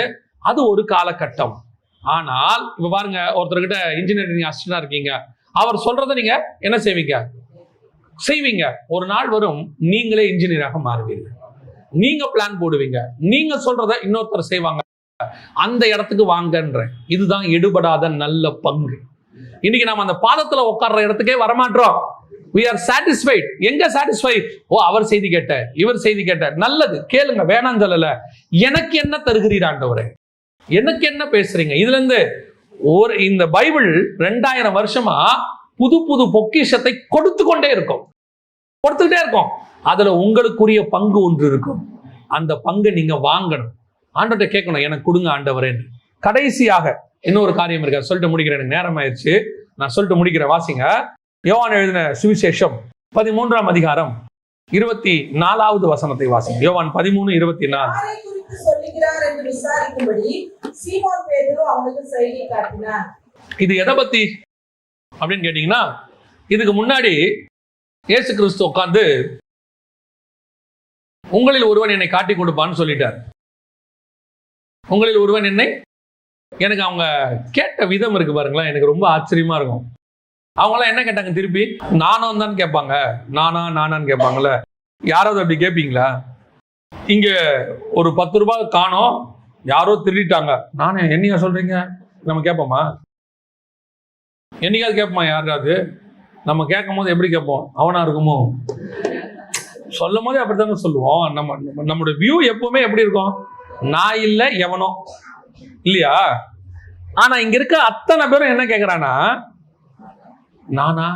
Speaker 1: அது ஒரு காலகட்டம். ஆனால் இப்ப பாருங்க, ஒருத்தர்கிட்ட இன்ஜினியரிங் அசிஸ்டண்டா இருக்கீங்க, அவர் சொல்றதை நீங்க என்ன செய்வீங்க. ஒரு நாள் வரும், நீங்களே இன்ஜினியராக மாறுவீங்க, நீங்க பிளான் போடுவீங்க, நீங்க சொல்றத இன்னொருத்தர் செய்வாங்க, அந்த இடத்துக்கு வாங்கன்ற. இதுதான் எடுபடாத நல்ல பங்கு. இன்னைக்கு நாம அந்த பாதத்துல உட்கார்ற இடத்துக்கே வரமாட்டோம். we are satisfied. எங்க satisfied? ஓ, அவர் செய்தி கேட்ட, இவர் செய்தி கேட்ட, நல்லது கேளுங்க, வேணாம் சொல்லல. எனக்கு என்ன தருகிறீர் ஆண்டவரே, எனக்கு என்ன பேசுறீங்க? இதுல இருந்து இந்த பைபிள் 2000 வருஷமா புது புது பொக்கிஷத்தை கொடுத்துக்கிட்டே இருக்கும். அதுல உங்களுக்குரிய பங்கு ஒன்று இருக்கும். அந்த பங்கை நீங்க வாங்கணும், ஆண்டவர்கிட்ட கேட்கணும், எனக்கு கொடுங்க ஆண்டவரே. கடைசியாக இன்னொரு காரியம் இருக்க, சொல்லிட்டு முடிக்கிறேன், எனக்கு நேரம் ஆயிடுச்சு, நான் சொல்லிட்டு முடிக்கிறேன். வாசிங்க, யோவான் எழுதின சுவிசேஷம் 13ஆம் அதிகாரம் 24வது வசனத்தை வாசிங்க. யோவான் 13:24.
Speaker 2: சொல்லுகிறார் என்று விசாரிக்கும்படி சீமோன் பேதுரு அவனுக்கு செய்தி காட்டினார்.
Speaker 1: இது எதை பத்தி அப்படின்னு கேட்டீங்கன்னா, இதுக்கு முன்னாடி இயேசு கிறிஸ்து உட்கார்ந்து உங்களில் ஒருவன் என்னை காட்டி கொடுப்பான்னு சொல்லிட்டார். உங்களில் ஒருவன் என்னை எனக்கு அவங்க கேட்ட விதம் இருக்கு பாருங்களேன், எனக்கு ரொம்ப ஆச்சரியமா இருக்கும். அவங்களாம் என்ன கேட்டாங்க திருப்பி? நானும் தான் கேட்பாங்க. நானான்னு கேட்பாங்கல்ல. யாராவது அப்படி கேட்பீங்களா? இங்க ஒரு 10 ரூபாய் காணோம், யாரோ திருடிட்டாங்க, நானே என்னையா சொல்றீங்க நம்ம கேட்போமா? என்னைக்காவது கேட்போமா? யாராவது நம்ம கேட்கும் போது எப்படி கேட்போம்? அவனா இருக்குமோ சொல்லும் போதே அப்படித்தானே சொல்லுவோம். நம்மளுடைய வியூ எப்பவுமே எப்படி இருக்கும்? நான் இல்லை எவனோ இல்லையா? ஆனா இங்க இருக்க அத்தனை பேரும் என்ன கேட்கிறானா, நானா?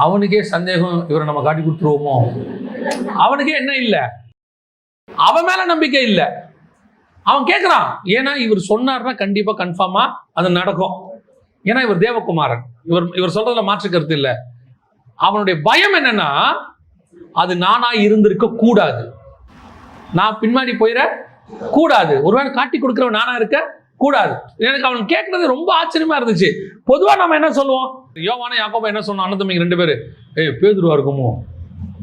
Speaker 1: அவனுக்கே சந்தேகம், இவரை நம்ம காட்டி கொடுத்துருவோமோ? அவனுக்கே என்ன இல்லை, அவன் மேல நம்பிக்கை இல்லை, அவன் கேட்கிறான். ஏன்னா இவர் சொன்னார்னா கண்டிப்பா கன்ஃபார்மா அது நடக்கும். ஏன்னா இவர் தேவகுமாரன், இவர் சொல்றதுல மாற்று கருத்து இல்லை. அவனுடைய பயம் என்னன்னா, அது நானா இருந்திருக்க கூடாது, நான் பின்னாடி போயிட கூடாது, ஒருவேளை காட்டி கொடுக்கிறவன் நானா இருக்க கூடாது. எனக்கு அவன் கேட்கறது ரொம்ப ஆச்சரியமா இருந்துச்சு. பொதுவா நம்ம என்ன சொல்லுவோம்? யோவான யாக்கோபா என்ன சொன்னோம்? அண்ணன் தம்பிங்க 2 பேரு, பேதுருவா இருக்குமோ,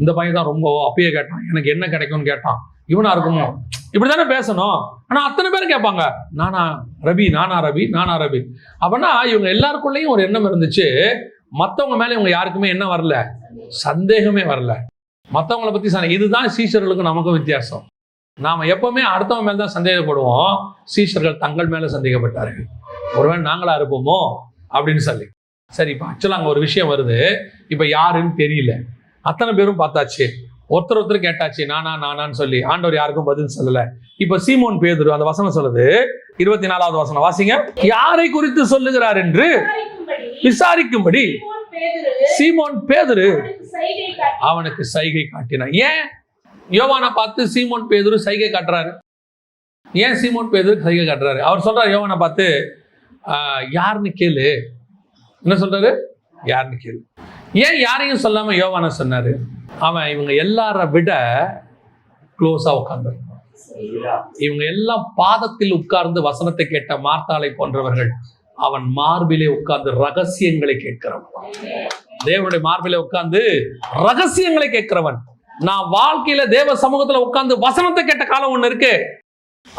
Speaker 1: இந்த பையன் தான் ரொம்ப அப்பயே கேட்டான், எனக்கு என்ன கிடைக்கும்னு கேட்டான், இவனா இருக்குமோ, இப்படிதானே பேசணும். ஆனா அத்தனை பேரும் கேட்பாங்க, நானா ரவி. அப்படின்னா இவங்க எல்லாருக்குள்ளேயும் ஒரு எண்ணம் இருந்துச்சு, மற்றவங்க மேல இவங்க யாருக்குமே என்ன வரல, சந்தேகமே வரல. மற்றவங்களை பத்தி இதுதான் சீஷர்களுக்கும் நமக்கும் வித்தியாசம். நாம எப்பவுமே அடுத்தவங்க மேல தான் சந்தேகப்படுவோம், சீஷர்கள் தங்கள் மேல சந்தேகப்பட்டார்கள். ஒருவேளை நாங்களா இருப்போமோ அப்படின்னு சொல்லி. சரி, இப்போ ஆக்சுவலா அங்க ஒரு விஷயம் வருது. இப்ப யாருன்னு தெரியல, அத்தனை பேரும் பார்த்தாச்சு, ஒருத்தர் கேட்டாச்சு நானான்னு சொல்லி. ஆண்டவர் யாருக்கும் பதில் சொல்லல. இப்ப சீமோன் பேதுரு, அந்த வசனம் சொல்லுது, 24வது வசனம் வாசிங்க. யாரை குறித்து சொல்லுகிறார் என்று விசாரிக்கும்படி சீமோன் பேதுரு அவனுக்கு சைகை காட்டினான். ஏன் யோவானை பார்த்து சீமோன் பேதுரு சைகை காட்டுறாரு? ஏன் சீமோன் பேதுரு சைகை காட்டுறாரு? அவர் சொல்றாரு யோவானை பார்த்து, யாருன்னு கேளு. என்ன சொல்றாரு? யாருன்னு கேளு. ஏன் யாரையும் சொல்லாம யோவானை சொன்னாரு? அவன் இவங்க எல்லார விட க்ளோஸா உட்கார்ந்து, இவங்க எல்லாம் பாதத்தில் உட்கார்ந்து வசனத்தை கேட்ட மார்த்தாளை போன்றவர்கள். அவன் மார்பிலே உட்கார்ந்து ரகசியங்களை கேட்கிறவன். தேவனுடைய மார்பிலே உட்கார்ந்து ரகசியங்களை கேட்கிறவன். நான் வாழ்க்கையில தேவ சமூகத்துல உட்கார்ந்து வசனத்தை கேட்ட காலம் ஒண்ணு இருக்கு.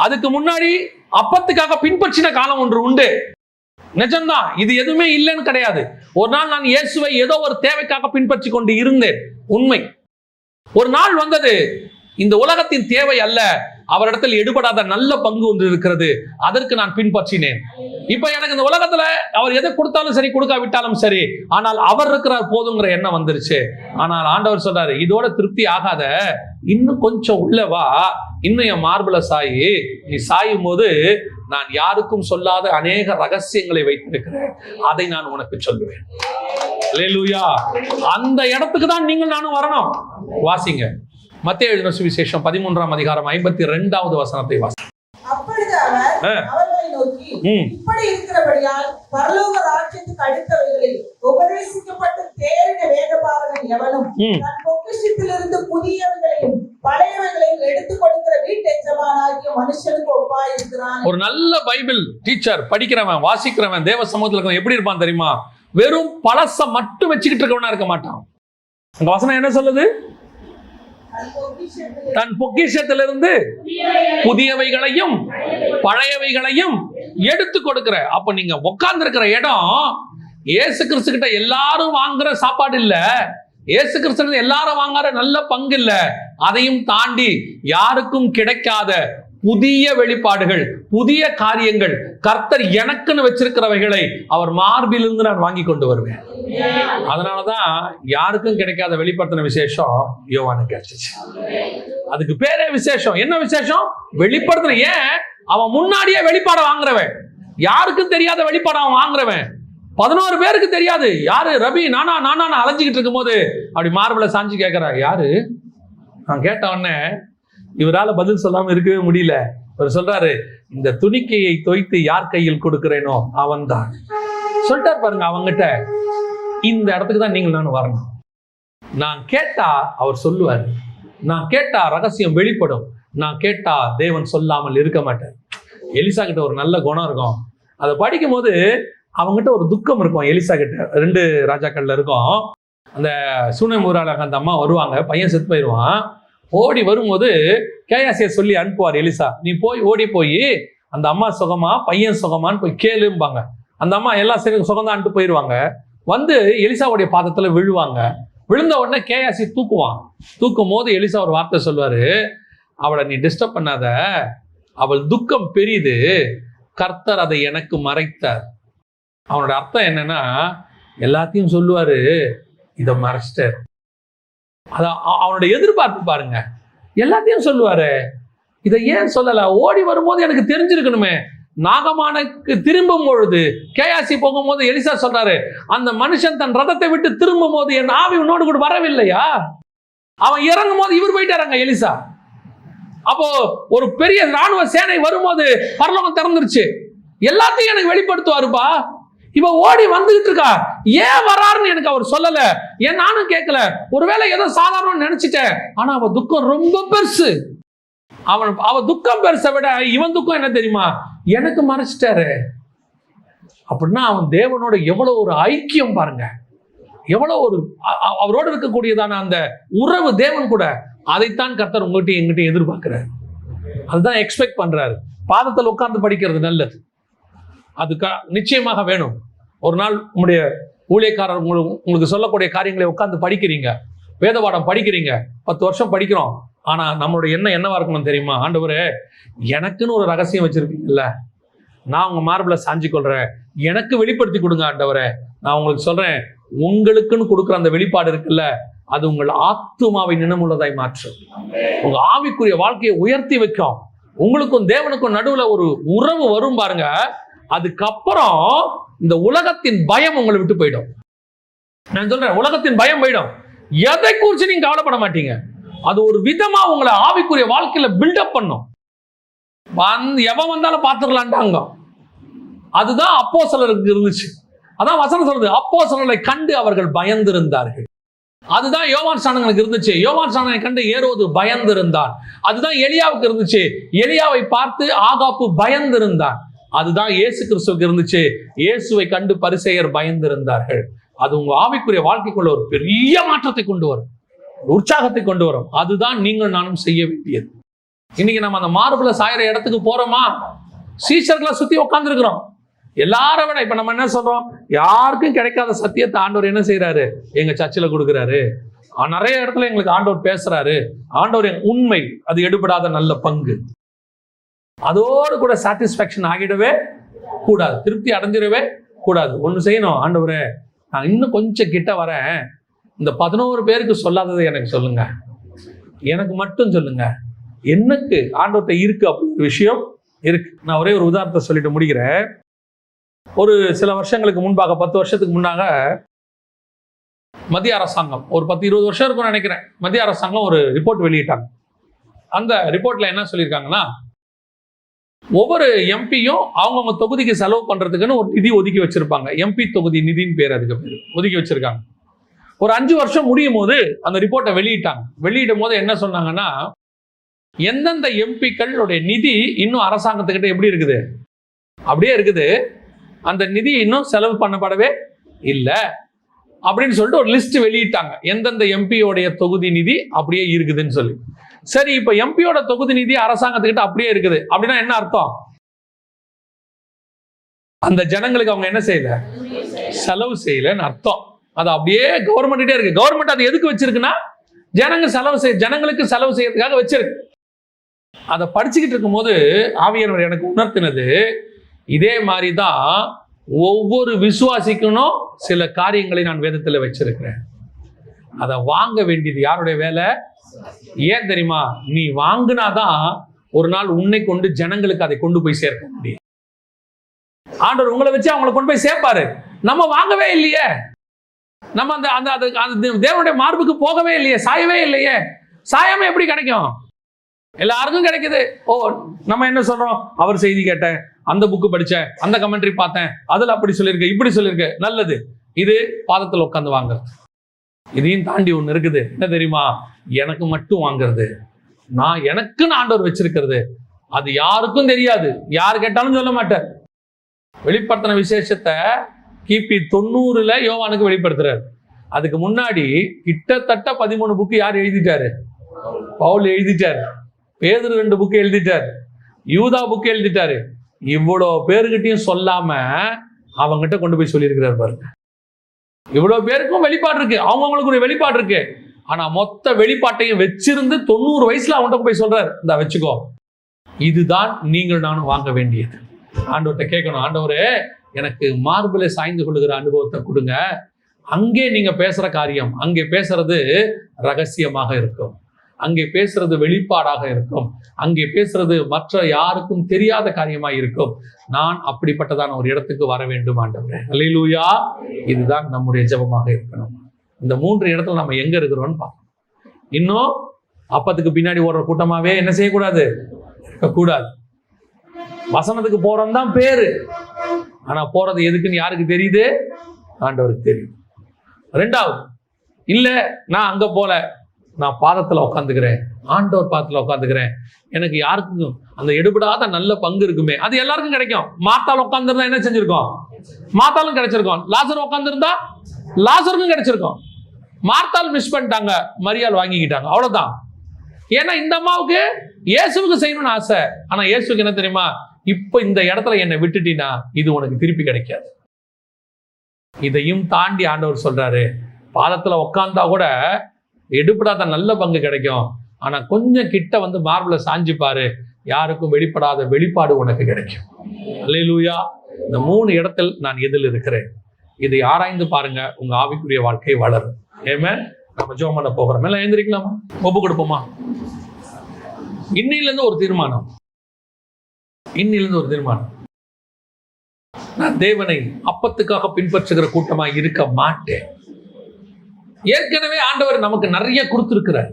Speaker 1: அதுக்கு முன்னாடி அப்பத்துக்காக பின்பற்றின காலம் ஒன்று உண்டு. நிஜம்தான், இது எதுவுமே இல்லைன்னு கிடையாது. ஒரு நாள் நான் இயேசுவை ஏதோ ஒரு தேவைக்காக பின்பற்றி கொண்டு இருந்தேன், உண்மை. ஒரு நாள் வந்தது, இந்த உலகத்தின் தேவை அல்ல, அவரிடத்தில் எடுபடாத நல்ல பங்கு ஒன்று இருக்கிறது, அதற்கு நான் பின்பற்றினேன். இப்ப எனக்கு இந்த உலகத்துல அவர் எதை கொடுத்தாலும் சரி, கொடுக்காவிட்டாலும் சரி, ஆனால் அவர் இருக்கிறார் போதுங்கிற எண்ணம் வந்துருச்சு. ஆனால் ஆண்டவர் சொல்றாரு, இதோட திருப்தி ஆகாத, இன்னும் கொஞ்சம் உள்ளவா, இன்னும் என் மார்புல சாயி. நீ சாயும் போது நான் யாருக்கும் சொல்லாத அநேக ரகசியங்களை வைத்திருக்கிறேன், அதை நான் உனக்கு சொல்லுவேன். அல்லேலூயா. அந்த இடத்துக்கு தான் நீங்கள் நானும் வரணும். வாசிங்க மத்தேயு எழுதின சுவிசேஷம் 13ஆம் அதிகாரம் 52வது வசனத்தை வாசி.
Speaker 2: அப்பொழுது அவர் அவர்களை நோக்கி, இப்படி இருக்கிறபடியால் பரலோக ராஜ்யத்துக்கு அடுத்தவைகளில் உபதேசிக்கப்பட்டு தேறின வேதபாரகன் எவனும் தன் பொக்கிஷத்திலிருந்து புதியவைகளையும் பழையவைகளையும் எடுத்துக் கொடுக்கிற வீட்டெஜமானாகிய மனுஷனுக்கு ஒப்பாயிருக்கிறான். ஒரு நல்ல பைபிள் டீச்சர், படிக்கிறவன், வாசிக்கிறவன், தேவ சமூகத்தில் இருக்கவன் எப்படி இருப்பான் தெரியுமா? வெறும் பழச மட்டும் வச்சுக்கிட்டு இருக்கவனா இருக்க மாட்டான். அந்த வசனம் என்ன சொல்லுது? தன் பொக்கிஷத்திலிருந்து புதியவைகளையும் பழையவைகளையும் எடுத்து கொடுக்கிற. அப்ப நீங்க உட்கார்ந்து இருக்கிற இடம் இயேசு கிறிஸ்து கிட்ட எல்லாரும் வாங்குற சாப்பாடு இல்ல, இயேசு கிறிஸ்து எல்லாரும் வாங்குற நல்ல பங்கு இல்ல, அதையும் தாண்டி யாருக்கும் கிடைக்காத புதிய வெளிப்பாடுகள், புதிய காரியங்கள், கர்த்தர் எனக்குன்னு வச்சிருக்கிறவைகளை அவர் மார்பிலிருந்து நான் வாங்கி கொண்டு வருவேன். அதனாலதான் யாருக்கும் கிடைக்காத வெளிப்படுத்தின விசேஷம் யோவானுக்கு கிடைச்சிச்சு. அதுக்கு பேரே விசேஷம். என்ன விசேஷம்? வெளிப்படுத்தின. ஏன்? அவன் முன்னாடியே வெளிப்பாட வாங்குறவன், யாருக்கும் தெரியாத வெளிப்பாட அவன் வாங்குறவன். 11 பேருக்கு தெரியாது. யாரு? ரவி நானா அலைஞ்சிக்கிட்டு இருக்கும் போது அப்படி மார்பில சாஞ்சி கேட்கிறா, யாரு? நான் கேட்ட உடனே இவரால பதில் சொல்லாம இருக்கவே முடியல. இவர் சொல்றாரு, இந்த துணிக்கையை தோய்த்து யார் கையில் கொடுக்கிறேனோ அவன் தான். சொல்லிட்டார் பாருங்க அவங்கிட்ட. இந்த இடத்துக்கு தான் நீங்கள் நானும் வரணும். நான் கேட்டா அவர் சொல்லுவார், நான் கேட்டா ரகசியம் வெளிப்படும், நான் கேட்டா தேவன் சொல்லாமல் இருக்க மாட்டார். எலிசா கிட்ட ஒரு நல்ல குணம் இருக்கும். அதை படிக்கும் போது அவங்ககிட்ட ஒரு துக்கம் இருக்கும். எலிசா கிட்ட 2 ராஜாக்கள்ல இருக்கும். அந்த சூனேம் ஊரால அந்த அம்மா வருவாங்க, பையன் செத்து போயிடுவான். ஓடி வரும்போது கேயாசியை சொல்லி அனுப்புவார் எலிசா, நீ போய் ஓடி போய் அந்த அம்மா சுகமா, பையன் சுகமான்னு போய் கேளும்பாங்க. அந்த அம்மா எல்லாம் சரி சுகந்தான்ட்டு போயிடுவாங்க. வந்து எலிசாவுடைய பாதத்துல விழுவாங்க. விழுந்த உடனே கேயாசி தூக்குவான். தூக்கும் போது எலிசா ஒரு வார்த்தை சொல்லுவாரு, அவளை நீ டிஸ்டர்ப் பண்ணாத, அவள் துக்கம் பெரிது, கர்த்தர் அதை எனக்கு மறைத்தார். அவனோட அர்த்தம் என்னன்னா, எல்லாத்தையும் சொல்லுவாரு, இதை மறைச்சிட்டார். அதான் அவனுடைய எதிர்பார்ப்பு பாருங்க. எல்லாத்தையும் சொல்லுவாரு, இதை ஏன் சொல்லல? ஓடி வரும்போது எனக்கு தெரிஞ்சிருக்கணுமே. நாகமானுக்கு திரும்பும் பொழுது கேயாசி போகும்போது எலிசா சொல்றாரு, அந்த மனுஷன் தன் ரதத்தை விட்டு திரும்பும் போது என் ஆவி உன்னோடு கூட வரவில்லையா? அவன் இறங்கும் போது இவர் போயிட்டாராங்க எலிசா. அப்போ ஒரு பெரிய ராணுவ சேனை வரும்போது பரலோகம் திறந்துருச்சு. எல்லாத்தையும் எனக்கு வெளிப்படுத்துவாருப்பா. இவ ஓடி வந்துகிட்டு இருக்கா, ஏன் வராருன்னு எனக்கு அவர் சொல்லல, ஏன் நானும் கேட்கல. ஒருவேளை ஏதோ சாதாரண நினைச்சிட்டேன். ஆனா அவ துக்கம் ரொம்ப பெருசு. அவ துக்கம் பெருசை விட இவன் துக்கம் என்ன தெரியுமா? எனக்கு மறைச்சிட்டாரு. அப்படின்னா அவன் தேவனோட எவ்வளவு ஒரு ஐக்கியம் பாருங்க, எவ்வளவு ஒரு அவரோடு இருக்கக்கூடியதான அந்த உறவு தேவன் கூட. அதைத்தான் கர்த்தர் உங்ககிட்ட எங்கிட்ட எதிர்பார்க்கிறார். அதுதான் எக்ஸ்பெக்ட் பண்றாரு. பாதத்தில் உட்கார்ந்து படிக்கிறது நல்லது, அது நிச்சயமாக வேணும். ஒரு நாள் உங்களுடைய ஊழியக்காரர் உங்களுக்கு சொல்லக்கூடிய காரியங்களை உட்கார்ந்து படிக்கிறீங்க, வேதபாடம் படிக்கிறீங்க, 10 வருஷம் படிக்கிறோம். ஆனா நம்மளுடைய எண்ணம் என்னவா இருக்கணும் தெரியுமா? ஆண்டவரே, எனக்குன்னு ஒரு ரகசியம் வச்சிருக்கீங்கல்ல, நான் உங்க மார்பிள சாஞ்சி கொள்றேன், எனக்கு வெளிப்படுத்தி கொடுங்க ஆண்டவரே. நான் உங்களுக்கு சொல்றேன், உங்களுக்குன்னு கொடுக்குற அந்த வெளிப்பாடு இருக்குல்ல, அது உங்கள் ஆத்துமாவை நினமுள்ளதாய் மாற்றும், உங்க ஆவிக்குரிய வாழ்க்கையை உயர்த்தி வைக்கும். உங்களுக்கும் தேவனுக்கும் நடுவுல ஒரு உறவு வரும் பாருங்க. அதுக்கப்புறம் இந்த உலகத்தின் பயம் உங்களை விட்டு போயிடும். நான் சொல்றேன், உலகத்தின் பயம் போயிடும். எதை குறிச்சு நீங்க கவலைப்பட மாட்டீங்க. அது ஒரு விதமா உங்களை ஆவிக்குரிய வாழ்க்கையில பில்டப் பண்ணும். எவன் வந்தாலும் பார்த்துக்கலான்ட்டாங்க. அதுதான் அப்போஸ்தலருக்கு இருந்துச்சு. அதான் வசனம் சொல்றது, அப்போஸ்தலரை கண்டு அவர்கள் பயந்திருந்தார்கள். அதுதான் யோவான் ஸ்நானனுக்கு இருந்துச்சு. யோவான் ஸ்நானனை கண்டு ஏரோது பயந்திருந்தான். அதுதான் எலியாவுக்கு இருந்துச்சு. எலியாவை பார்த்து ஆகாப்பு பயந்திருந்தான். அதுதான் இயேசு கிறிஸ்துவுக்கு இருந்துச்சு. இயேசுவை கண்டு பரிசேயர் பயந்திருந்தார்கள். அது உங்க ஆவிக்குரிய வாழ்க்கைக்குள்ள ஒரு பெரிய மாற்றத்தை கொண்டு வரும், உற்சாகத்தை கொண்டு வரும். அதுதான் நீங்கள் நானும் செய்ய வேண்டியது. இன்னைக்கு நம்ம அந்த மார்புல சாயிற இடத்துக்கு போறோமா? சீஷர்களை சுத்தி உட்கார்ந்து இருக்கிறோம். எல்லாரும் விட இப்ப நம்ம என்ன சொல்றோம்? யாருக்கும் கிடைக்காத சத்தியத்தை ஆண்டவர் என்ன செய்யறாரு? எங்க சர்ச்சில் கொடுக்குறாரு. நிறைய இடத்துல எங்களுக்கு ஆண்டவர் பேசுறாரு. ஆண்டவர் உண்மை, அது எடுபடாத நல்ல பங்கு. அதோடு கூட சாட்டிஸ்பாக்சன் ஆகிடவே கூடாது, திருப்தி அடைஞ்சிடவே கூடாது. ஒண்ணு செய்யணும், ஆண்டவரே நான் இன்னும் கொஞ்சம் கிட்ட வரேன், இந்த 11 பேருக்கு சொல்லாததை எனக்கு சொல்லுங்க, எனக்கு மட்டும் சொல்லுங்க. எனக்கு ஆண்டவர்கிட்ட இருக்கு அப்படி ஒரு விஷயம் இருக்கு. நான் ஒரே ஒரு உதாரணத்தை சொல்லிட்டு முடிக்கிறேன். ஒரு சில வருஷங்களுக்கு முன்பாக, 10 வருஷத்துக்கு முன்னாக மத்திய அரசாங்கம், ஒரு 10-20 வருஷம் இருக்கும்னு நினைக்கிறேன், மத்திய அரசாங்கம் ஒரு ரிப்போர்ட் வெளியிட்டாங்க. அந்த ரிப்போர்ட்ல என்ன சொல்லியிருக்காங்கன்னா, ஒவ்வொரு எம்பியும் அவங்கவுங்க தொகுதிக்கு செலவு பண்றதுக்குன்னு ஒரு நிதி ஒதுக்கி வச்சிருப்பாங்க. எம்பி தொகுதி நிதின்னு பேர், அதுக்கு பேர் ஒதுக்கி வச்சிருக்காங்க. ஒரு 5 வருஷம் முடியும் போது அந்த ரிப்போர்ட்டை வெளியிட்டாங்க. வெளியிடும் போது என்ன சொன்னாங்கன்னா, எந்தெந்த எம்பிக்களுடைய நிதி இன்னும் அரசாங்கத்துக்கிட்ட எப்படி இருக்குது? அப்படியே இருக்குது, அந்த நிதி இன்னும் செலவு பண்ணப்படவே இல்லை அப்படின்னு சொல்லிட்டு ஒரு லிஸ்ட் வெளியிட்டாங்க. எந்தெந்த எம்பியோடைய தொகுதி நிதி அப்படியே இருக்குதுன்னு சொல்லி. சரி, இப்ப எம்பியோட தொகுதி நிதி அரசாங்கத்துக்கிட்ட அப்படியே இருக்குது அப்படின்னா என்ன அர்த்தம்? அந்த ஜனங்களுக்கு அவங்க என்ன செய்யல? செலவு செய்யலன்னு அர்த்தம். அது அப்படியே கவர்மெண்ட்டே இருக்கு. கவர்மெண்ட் அது எதுக்கு வச்சிருக்குன்னா, ஜனங்களுக்கு செலவு செய்யறதுக்காக வச்சிருக்கு. அதை படிச்சுக்கிட்டு இருக்கும் போது ஆவியானவர் எனக்கு உணர்த்தினது, இதே மாதிரிதான் ஒவ்வொரு விசுவாசிக்கணும் சில காரியங்களை நான் வேதத்தில் வச்சிருக்கிறேன். அதை வாங்க வேண்டியது யாருடைய வேலை? ஏன் தெரியுமா? நீ வாங்கினாதான் ஒரு நாள் உன்னை கொண்டு ஜனங்களுக்கு அதை கொண்டு போய் சேர்க்க முடியும். ஆண்டவர் உங்களை வச்சு அவங்களை கொண்டு போய் சேர்ப்பாரு. நம்ம வாங்கவே இல்லையே, நம்ம அந்த தேவனுடைய மார்புக்கு போகவே இல்லையே, சாயவே இல்லையே. சாயாம எப்படி கிடைக்கும்? எல்லாருக்கும் கிடைக்குது. ஓ, நம்ம என்ன சொல்றோம்? அவர் செய்தி கேட்டேன், அந்த புக்கு படிச்சேன், அந்த கமெண்ட்ரி பார்த்தேன், அதுல அப்படி சொல்லியிருக்கு, இப்படி சொல்லியிருக்கு, நல்லது. இது பாதத்தில் உட்காந்து வாங்குறது. இதையும் தாண்டி ஒண்ணு இருக்குது, என்ன தெரியுமா? எனக்கு மட்டும் வாங்குறது, நான் எனக்குன்னு ஆண்டவர் வச்சிருக்கிறது. அது யாருக்கும் தெரியாது, யார் கேட்டாலும் சொல்ல மாட்டார். வெளிப்படுத்தின விசேஷத்தை கிபி 90 யோவானுக்கு வெளிப்படுத்துறாரு. அதுக்கு முன்னாடி கிட்டத்தட்ட 13 புக்கு யார் எழுதிட்டாரு? பவுல் எழுதிட்டாரு. பேதுரு 2 புக்கு எழுதிட்டாரு. யூதா புக்கு எழுதிட்டாரு. இவ்வளோ பேருக்கிட்டையும் சொல்லாம அவங்ககிட்ட கொண்டு போய் சொல்லியிருக்கிறார் பாருங்க. இவ்வளவு பேருக்கும் வெளிப்பாடு இருக்கு, அவங்களுக்கு ஒரு வெளிப்பாடு இருக்கு. ஆனா மொத்த வெளிப்பாட்டையும் வச்சிருந்து 90 வயசுல அவன்கிட்ட போய் சொல்றாரு, இந்த வச்சுக்கோ, இதுதான் நீங்கள் நானும் வாங்க வேண்டியது. ஆண்டவர்கிட்ட கேட்கணும், ஆண்டவரே எனக்கு மார்பிளை சாய்ந்து கொள்ளுகிற அனுபவத்தை கொடுங்க. அங்கே நீங்க பேசுற காரியம், அங்கே பேசுறது ரகசியமாக இருக்கும், அங்கே பேசுறது வெளிப்பாடாக இருக்கும், அங்கே பேசுறது மற்ற யாருக்கும் தெரியாத காரியமா இருக்கும். நான் அப்படிப்பட்டதான ஒரு இடத்துக்கு வர வேண்டும் ஆண்டவரே. அல்லேலூயா. இதுதான் நம்முடைய ஜெபமாக இருக்கணும். இந்த 3 இடத்துல நம்ம எங்க இருக்கிறோம்னு பார்க்கணும். இன்னும் அப்பத்துக்கு பின்னாடி ஓடுற கூட்டமாவே என்ன செய்யக்கூடாது, இருக்கக்கூடாது. வசனத்துக்கு போறோம் தான் பேரு, ஆனா போறது எதுக்குன்னு யாருக்கு தெரியுது? ஆண்டவருக்கு தெரியும். 2வது, இல்ல நான் அங்க போல, நான் பாதத்துல உட்காந்துக்கிறேன், ஆண்டவர் பாதத்துல உட்காந்துக்கிறேன், எனக்கு யாருக்கும் அந்த எடுபடாத நல்ல பங்கு இருக்குமே, அது எல்லாருக்கும் கிடைக்கும். மாத்தாள் உட்காந்துருந்தா என்ன செஞ்சிருக்கோம்? மாத்தாலும் கிடைச்சிருக்கோம். லாசர் உட்காந்துருந்தா லாசருக்கும் கிடைச்சிருக்கும். மார்த்தாள் மிஸ் பண்ணிட்டாங்க, மரியாள் வாங்கிக்கிட்டாங்க, அவ்வளவுதான். ஏன்னா இந்த அம்மாவுக்கு இயேசுவுக்கு செய்யணும்னு ஆசை. ஆனா இயேசுக்கு என்ன தெரியுமா, இப்ப இந்த இடத்துல என்னை விட்டுட்டீனா இது உனக்கு திருப்பி கிடைக்காது. இதையும் தாண்டி ஆண்டவர் சொல்றாரு, பாதத்துல உட்கார்ந்தா கூட எடுபடாத நல்ல பங்கு கிடைக்கும், ஆனா கொஞ்சம் கிட்ட வந்து மார்பிள சாஞ்சு பாரு, யாருக்கும் வெளிப்படாத வெளிப்பாடு உனக்கு கிடைக்கும். அல்லேலூயா. இந்த 3 இடத்தில் நான் எதில் இருக்கிறேன், இதை ஆராய்ந்து பாருங்க, உங்க ஆவிக்குரிய வாழ்க்கை வளரும். ஆமென். நம்ம ஜெபம் பண்ண போகிறோம். எல்லாம் எழுந்திருக்கலாமா? ஒப்பு கொடுப்போமா? இன்னிலிருந்து ஒரு தீர்மானம், இன்னிலிருந்து ஒரு தீர்மானம், நான் தேவனை அப்பத்துக்காக பின்பற்றுகிற கூட்டமாக இருக்க மாட்டேன். ஏற்கனவே ஆண்டவர் நமக்கு நிறைய கொடுத்திருக்கிறார்.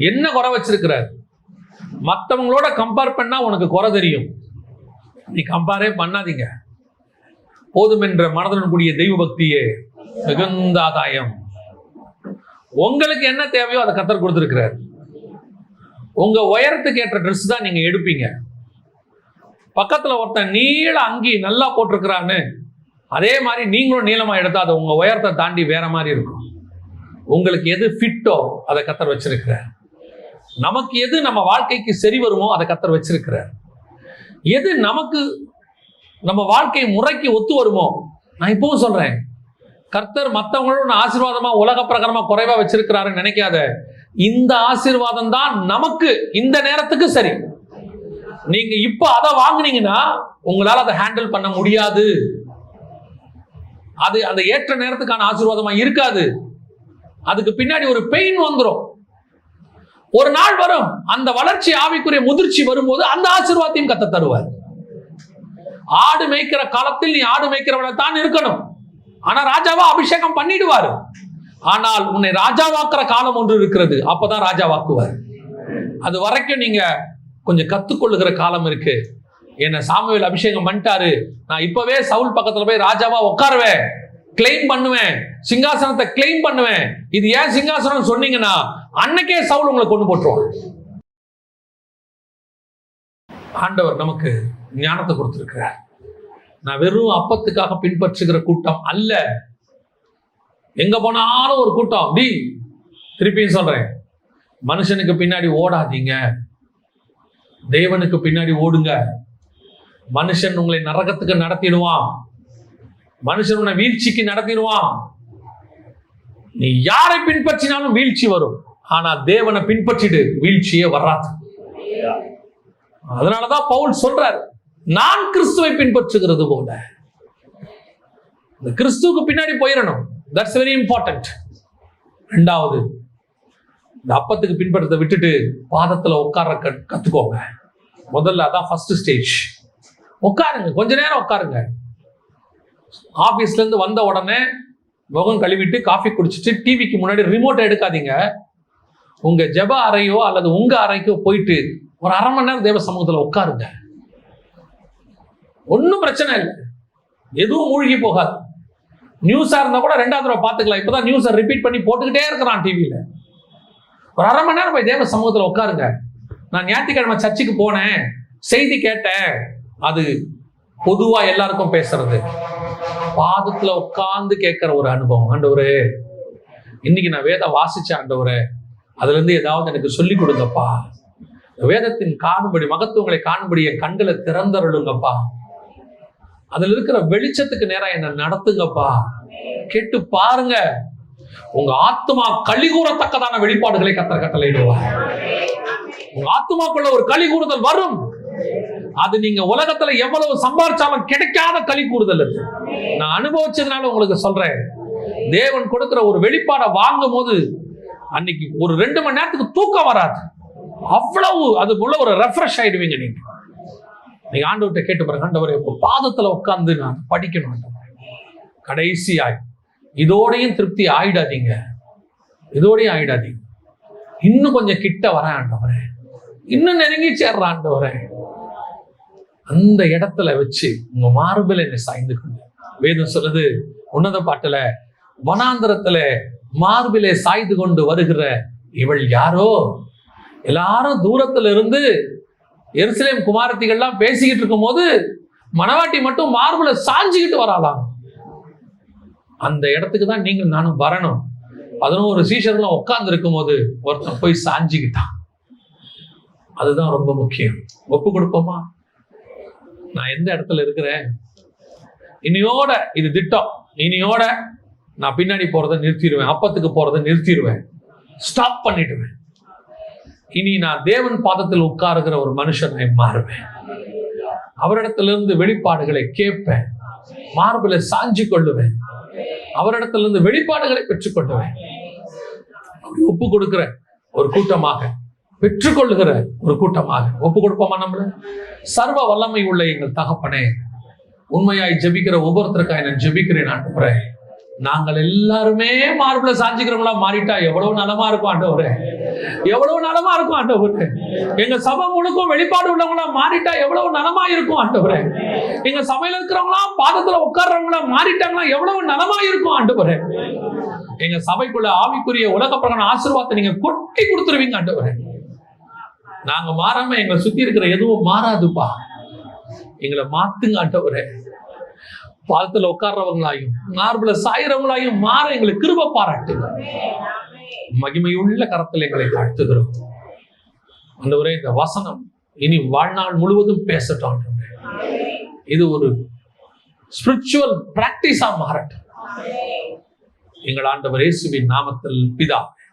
Speaker 2: என்ன குறை வச்சிருக்கிறார்? மற்றவங்களோட கம்பேர் பண்ணா உனக்கு குறை தெரியும், நீ கம்பேரே பண்ணாதீங்க. போதும் என்ற மனதுடன் கூடிய தெய்வ பக்தியே மிகுந்த ஆதாயம். உங்களுக்கு என்ன தேவையோ அதை கர்த்தர் கொடுத்திருக்கிறார். உங்க உயரத்துக்கு ஏற்ற ட்ரெஸ் தான் நீங்க எடுப்பீங்க. பக்கத்துல ஒருத்தன் நீள அங்கி நல்லா போட்டிருக்கிறான்னு அதே மாதிரி நீங்களும் நீளமா எடுத்தா அது உங்க உயரத்தை தாண்டி வேற மாதிரி இருக்கும். உங்களுக்கு எது ஃபிட்டோ அதை கர்த்தர் வச்சிருக்கிறார். நமக்கு எது நம்ம வாழ்க்கைக்கு சரி வருமோ அதை கர்த்தர் வச்சிருக்கிறார். எது நமக்கு நம்ம வாழ்க்கை முறைக்கு ஒத்து வருமோ, நான் இப்பவும் சொல்றேன், கர்த்தர் மற்றவங்களோட ஆசீர்வாதமா உலக பிரகாரமா குறைவா வச்சிருக்கிறாருன்னு நினைக்காத. இந்த ஆசீர்வாதம் தான் நமக்கு இந்த நேரத்துக்கு சரி. நீங்க இப்ப அதை வாங்குனீங்கன்னா உங்களால அதை ஹேண்டில் பண்ண முடியாது. அது அந்த ஏற்ற நேரத்துக்கான ஆசீர்வாதமா இருக்காது. அதுக்கு பின்னாடி ஒரு பெயின் வந்துடும். ஒரு நாள் வரும், அந்த வளர்ச்சி ஆவிக்குரிய முதிர்ச்சி வரும்போது அந்த ஆசீர்வாதத்தையும் கத்த தருவார். ஆடு மேய்க்கிற காலத்தில் நீ ஆடு மேய்க்கிறவனை தான் இருக்கணும். ஆனா ராஜாவா அபிஷேகம் பண்ணிடுவாரு. ஆனால் உன்னை ராஜாவாக்குற காலம் ஒன்று இருக்கிறது, அப்பதான் ராஜாவாக்குவார். அது வரைக்கும் நீங்க கொஞ்சம் கத்துக்கொள்ளுகிற காலம் இருக்கு. என்ன சாமுவேல் அபிஷேகம் பண்ணிட்டாரு, நான் இப்பவே சவுல் பக்கத்துல போய் ராஜாவா உட்காருவேன், கிளைம் பண்ணுவேன், சிங்காசனத்தை கிளைம் பண்ணுவேன். இது ஏன் சிங்காசனம் சொன்னீங்கன்னா அன்னைக்கே சவுல் உங்களை கொண்டு போட்டுருவான். ஆண்டவர் நமக்கு ஞானத்தை கொடுத்திருக்கிறார். நான் வெறும் அப்பத்துக்காக பின்பற்றுகிற கூட்டம் அல்ல. எங்க போனாலும் ஒரு கூட்டம். அப்படி திருப்பியும் சொல்றேன், மனுஷனுக்கு பின்னாடி ஓடாதீங்க, தேவனுக்கு பின்னாடி ஓடுங்க. மனுஷன் உங்களை நரகத்துக்கு நடத்திடுவான், மனுஷன் உன்னை வீழ்ச்சிக்கு நடத்திடுவான். நீ யாரை பின்பற்றினாலும் வீழ்ச்சி வரும், ஆனா தேவனை பின்பற்றிடு, வீழ்ச்சியே வராது. அதனாலதான் பவுல் சொல்றார், நான் கிறிஸ்துவை பின்பற்றுகிறது போல. இந்த கிறிஸ்துவுக்கு பின்னாடி போயிடணும். That's very important. 2வது, இந்த அப்பத்துக்கு பின்பற்றத்தை விட்டுட்டு பாதத்துல உட்கார கத்துக்கோங்க. முதல்ல அதான் ஃபர்ஸ்ட் ஸ்டேஜ். உட்காருங்க, கொஞ்ச நேரம் உட்காருங்க. ஆபீஸ்ல இருந்து வந்த உடனே முகம் கழுவிட்டு காஃபி குடிச்சிட்டு டிவிக்கு முன்னாடி ரிமோட் எடுக்காதீங்க. உங்க ஜெப அறையோ அல்லது உங்க அறைக்கோ போயிட்டு ஒரு 1/2 மணி நேரம் தேவ சமூகத்துல உட்காருங்க. ஒன்னும் பிரச்சனை இல்லை, எதுவும் மூழ்கி போகாது. நியூஸா இருந்தா கூட 2வது தடவை பார்த்துக்கலாம். இப்பதான் நியூஸை ரிப்பீட் பண்ணி போட்டுக்கிட்டே இருக்கிறான் டிவியில. ஒரு 1/2 மணி நேரம் போய் தேவ சமூகத்துல உட்காருங்க. நான் ஞாயிற்றுக்கிழமை சர்ச்சுக்கு போனேன், செய்தி கேட்டேன், அது பொதுவா எல்லாருக்கும் பேசுறது. பாதத்துல உட்கார்ந்து கேட்கிற ஒரு அனுபவம். ஆண்டவரே, இன்னைக்கு நான் வேதம் வாசிச்சேன், ஆண்டவரே, அதுல இருந்து ஏதாவது எனக்கு சொல்லி கொடுங்கப்பா. வேதத்தின் காணும்படி, மகத்துவங்களை காணும்படி என் கண்களை திறந்தருளுங்கப்பா. அதுல இருக்கிற வெளிச்சத்துக்கு நேரா என்ன நடத்துங்கப்பா. கேட்டு பாருங்க, உங்க ஆத்மா களி கூறத்தக்கதான வெளிப்பாடுகளை கர்த்தர் கட்டளையிடுவார். உங்க ஆத்மாக்குள்ள ஒரு களி கூறுதல் வரும். அது நீங்க உலகத்துல எவ்வளவு சம்பாரிச்சாலும் கிடைக்காத களி கூறுதல். அது நான் அனுபவிச்சதுனால உங்களுக்கு சொல்றேன். தேவன் கொடுக்கிற ஒரு வெளிப்பாடை வாங்கும் போது அன்னைக்கு ஒரு 2 மணி நேரத்துக்கு தூக்கம் வராது. அவ்வளவு அது உள்ள ஒரு ரெஃப்ரெஷ் ஆயிடுவீங்க. நீங்க ஆண்டவர்கிட்ட கேட்டு பாருங்க, ஆண்டவரே பாதத்துல உட்கார்ந்து நான் படிக்கணும் ஆண்டவரே. கடைசியாய் இதோடையும் திருப்தி ஆயிடாதீங்க, இதோடையும் ஆயிடாதீங்க. இன்னும் கொஞ்சம் கிட்ட வரேன் ஆண்டவரே, இன்னும் நெருங்கி சேர்ற ஆண்டவரே. அந்த இடத்துல வச்சு உங்க மார்பில் என்னை சாய்ந்து கொண்டு, வேதம் சொல்லுது உன்னத பாட்டுல, வனாந்தரத்துல மார்பிலே சாய்ந்து கொண்டு வருகிற இவள் யாரோ? எல்லாரும் தூரத்துல இருந்து எருசலேம் குமாரத்திகள்லாம் பேசிக்கிட்டு இருக்கும் போது மணவாட்டி மட்டும் மார்பில சாஞ்சிக்கிட்டு வராலாம். அந்த இடத்துக்கு தான் நீங்கள் நானும் வரணும். 11 சீஷர்களும் உட்கார்ந்து இருக்கும் போது ஒருத்தன் போய் சாஞ்சிக்கிட்டான். அதுதான் ரொம்ப முக்கியம். ஒப்பு கொடுப்போமா? நான் எந்த இடத்துல இருக்கிறேன், இனியோட இது திட்டம், இனியோட நான் பின்னாடி போறதை நிறுத்திடுவேன், அப்பத்துக்கு போறதை நிறுத்திடுவேன், ஸ்டாப் பண்ணிடுவேன். இனி நான் தேவன் பாதத்தில் உட்காருகிற ஒரு மனுஷனை மாறுவேன். அவரிடத்திலிருந்து வெளிப்பாடுகளை கேட்பேன், மார்பில சாஞ்சி கொள்ளுவேன், அவரிடத்திலிருந்து வெளிப்பாடுகளை பெற்றுக்கொள்ளுவேன். ஒப்பு கொடுக்கிற ஒரு கூட்டமாக, பெற்றுக்கொள்ளுகிற ஒரு கூட்டமாக ஒப்பு கொடுப்போமா? நம்மள சர்வ வல்லமை உள்ள எங்கள் தகப்பனே, உண்மையாய் ஜெபிக்கிற ஒவ்வொருத்தருக்காய் நான் ஜெபிக்கிறேன் ஆண்டவரே. நாங்கள் எல்லாருமே மார்பில சாஞ்சிக்கிறவங்களா மாறிட்டா எவ்வளவு நலமா இருக்கும் ஆண்டவரே, எவ்வளவு நலமா இருக்கும் ஆண்டவரே. எங்க சபை முழுக்கும் வெளிப்பாடு உள்ளவங்களா மாறிட்டா எவ்வளவு நலமா இருக்கும் ஆண்டவரே. எங்க சபையில இருக்கிறவங்களா பாதத்துல உட்கார்றவங்களா மாறிட்டாங்களா எவ்வளவு நலமா இருக்கும் ஆண்டவரே. எங்க சபைக்குள்ள ஆவிக்குரிய உலக பிரகான ஆசீர்வாதத்தை நீங்க கொட்டி கொடுத்துருவீங்க ஆண்டவரே. நாங்க மாறாம எங்களை சுத்தி இருக்கிற எதுவும் மாறாதுப்பா. எங்களை மாத்துங்க ஆண்டவரே. பாதத்துல உட்கார்றவங்களாயும் மார்பில சாயிறவங்களாயும் மாற எங்களுக்கு கிருபை பாராட்டுங்க. மகிமையுள்ள கரத்தில் எங்களை தாழ்த்துகிறோம் ஆண்டவரே. இந்த வசனம் இனி வாழ்நாள் முழுவதும் பேசட்டும் ஆண்டவரே. இது ஒரு ஸ்பிரிச்சுவல் பிராக்டிஸா மாறட்டும். எங்கள் ஆண்டவர் இயேசுவின் நாமத்தில் பிதாவே.